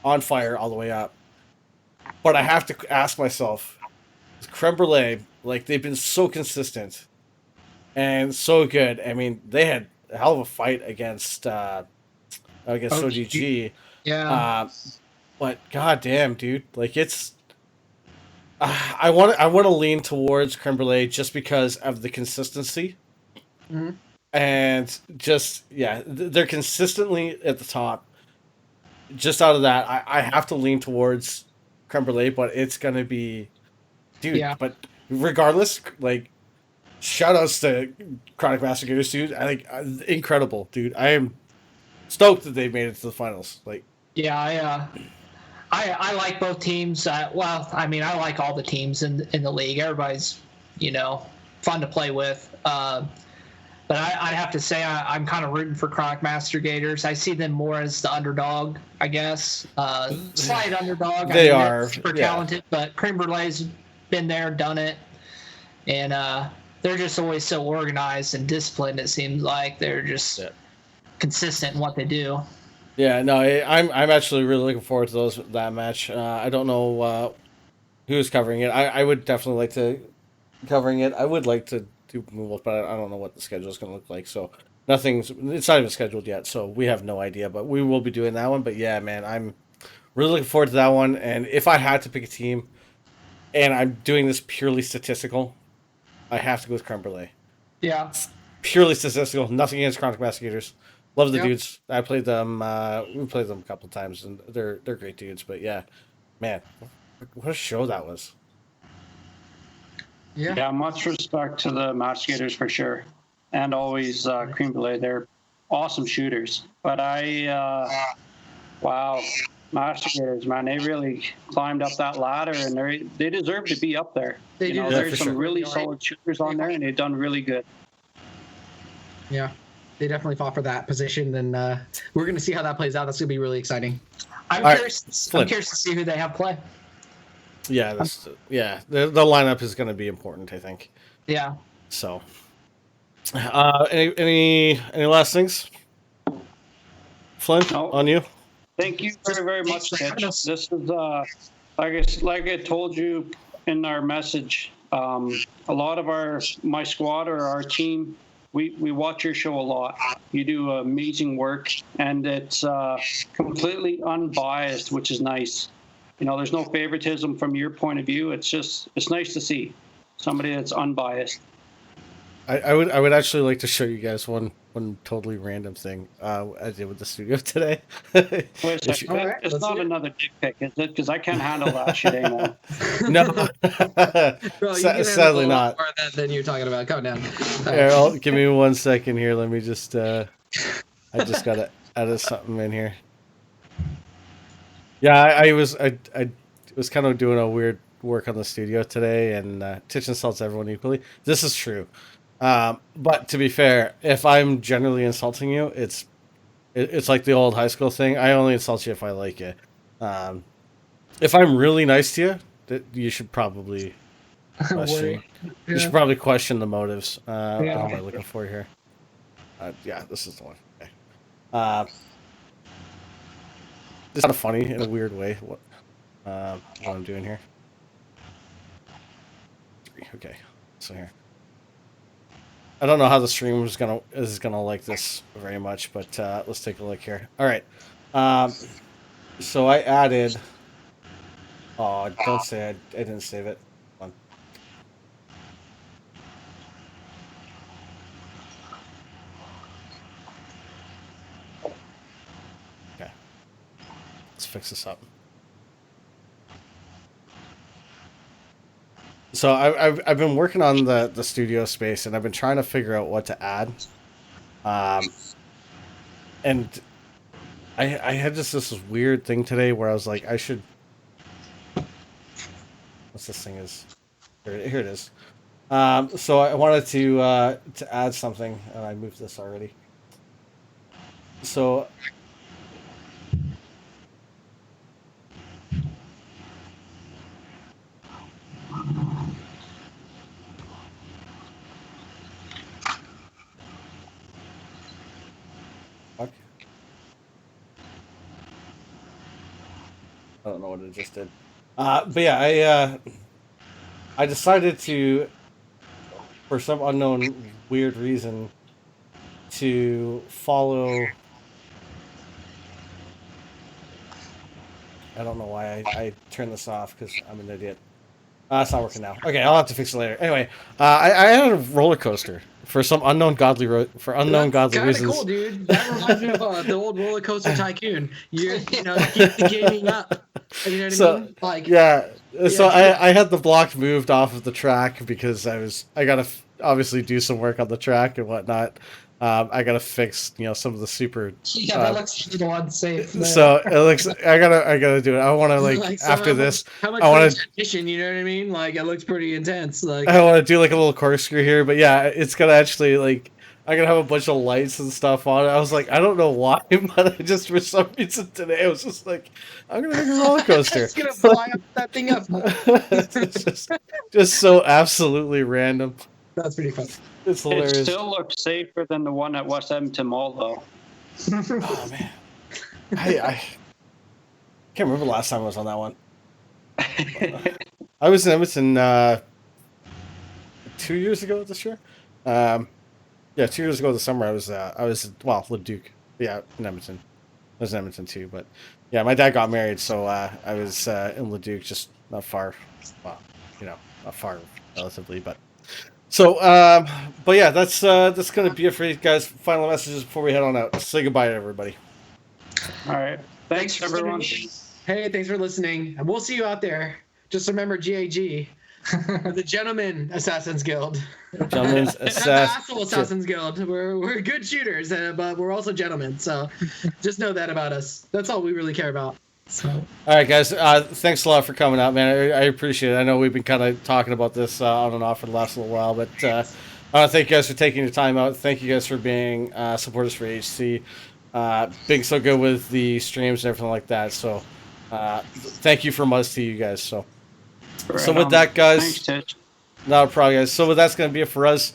on fire all the way up. But I have to ask myself, Creme Brulee, they've been so consistent and so good. I mean, they had a hell of a fight against OGG. Yeah. but goddamn, dude, like it's. I want to lean towards creme brulee just because of the consistency Mhm. and just they're consistently at the top. Just out of that, I have to lean towards creme brulee, but it's gonna be, dude. Yeah. But regardless, like shout outs to Chronic Mastigators, dude. I think incredible, dude. I am stoked that they made it to the finals. Like, Yeah, I like both teams. Well, I mean, I like all the teams in the league. Everybody's, fun to play with. But I have to say I'm kind of rooting for Chronic Master Gators. I see them more as the underdog, I guess. Slight underdog. They they're are, super yeah. talented, but Creme Brulee's been there, done it, and they're just always so organized and disciplined. It seems like they're just consistent in what they do. yeah, no, I'm actually really looking forward to that match. I don't know who's covering it. I would definitely like to covering it. I would like to do move up, but I don't know what the schedule is going to look like. So it's not even scheduled yet, so we have no idea. But we will be doing that one. But yeah, man, I'm really looking forward to that one. And if I had to pick a team, and I'm doing this purely statistical, I have to go with Creme Brulee. Yeah. Purely statistical. Nothing against Chronic Mastigators. Love the Yep. dudes. I played them. We played them a couple times, and they're great dudes. But yeah, man, what a show that was. Yeah. Yeah, much respect to the Mastigators for sure, and always Cream Brulee. They're awesome shooters. But wow, Mastigators, man, they really climbed up that ladder, and they deserve to be up there. They do. There's for some sure. really solid shooters on there, and they've done really good. Yeah. They definitely fought for that position, and we're going to see how that plays out. That's going to be really exciting. I'm All right, curious. Flynn. I'm curious to see who they have play. Yeah, the lineup is going to be important, I think. Yeah. So, any last things, Flynn? No. On you. Thank you very, very much, Titch. This is like I told you in our message. A lot of my squad or our team, we watch your show a lot. You do amazing work, and it's completely unbiased, which is nice. There's no favoritism from your point of view. It's nice to see somebody that's unbiased. I would actually like to show you guys one totally random thing I did with the studio today. Wait a If second. you- All right, It's let's not hear it. another dick pic, is it? Because I can't handle that shit anymore. No, Bro, you can handle sadly a lot not. more than you're talking about. Calm down. Here, give me 1 second here. Let me just. I just gotta edit something in here. Yeah, I was kind of doing a weird work on the studio today, and Titch insults everyone equally. This is true, but to be fair, if I'm generally insulting you, it's like the old high school thing. I only insult you if I like you. If I'm really nice to you, you should probably question. You should probably question the motives. What am I looking for here? Yeah, this is the one. Okay. It's kind of funny in a weird way. What I'm doing here? Okay, so here. I don't know how the stream is gonna like this very much, but let's take a look here. All right. So I added. Oh, don't say I didn't save it. Hold on. Okay. Let's fix this up. So I've been working on the studio space, and I've been trying to figure out what to add. And I had just this weird thing today where I was like, I should. What's this thing is? Here it is. So I wanted to add something, and I moved this already. So. Fuck. I don't know what it just did. But yeah, I decided to, for some unknown weird reason, to follow I don't know why I turned this off because I'm an idiot. It's not working now. Okay, I'll have to fix it later. Anyway, I had a roller coaster for some unknown godly godly Kind of reasons. cool, dude. That reminds me of the old roller coaster tycoon. You know, keep the gaming up. You know what I mean? Like, yeah. So yeah. I had the block moved off of the track because I gotta obviously do some work on the track and whatnot. I gotta fix some of the super. Yeah, that looks a little unsafe. There. So it looks. I gotta do it. I want to like so after this. how much I want to. transition? You know what I mean? Like, it looks pretty intense. Like, I want to do like a little corkscrew here, but yeah, it's gonna actually like. I'm gonna have a bunch of lights and stuff on it. I was like, I don't know why, but I just for some reason today I was just like, I'm gonna make a roller coaster. it's gonna fly up that thing up. It's just so absolutely random. That's pretty fun. It's hilarious. It still looks safer than the one at West Edmonton Mall, though. Oh man, I can't remember the last time I was on that one. I was in Edmonton 2 years ago this year. Yeah, 2 years ago this summer I was Leduc. Yeah, in Edmonton. I was in Edmonton too, but yeah, my dad got married, so I was in Leduc, just not far. Well, not far relatively, but. So, but yeah, that's gonna be it for you guys. Final messages before we head on out. Say goodbye to everybody. All right. Thanks everyone. Hey, thanks for listening. And we'll see you out there. Just remember GAG. The Gentleman Assassins Guild. Gentlemen's Not the Asshole Assassins Guild. We're good shooters, but we're also gentlemen. So just know that about us. That's all we really care about. So. All right, guys. Thanks a lot for coming out, man. I appreciate it. I know we've been kind of talking about this on and off for the last little while, but I want to thank you guys for taking your time out. Thank you guys for being supporters for HC, being so good with the streams and everything like that. So thank you from us to you guys. So with that, guys, Thanks, Titch. not a problem, guys. So with that's going to be it for us.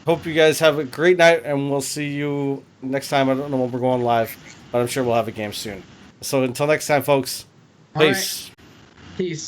Hope you guys have a great night, and we'll see you next time. I don't know when we're going live, but I'm sure we'll have a game soon. So until next time, folks, peace. Peace.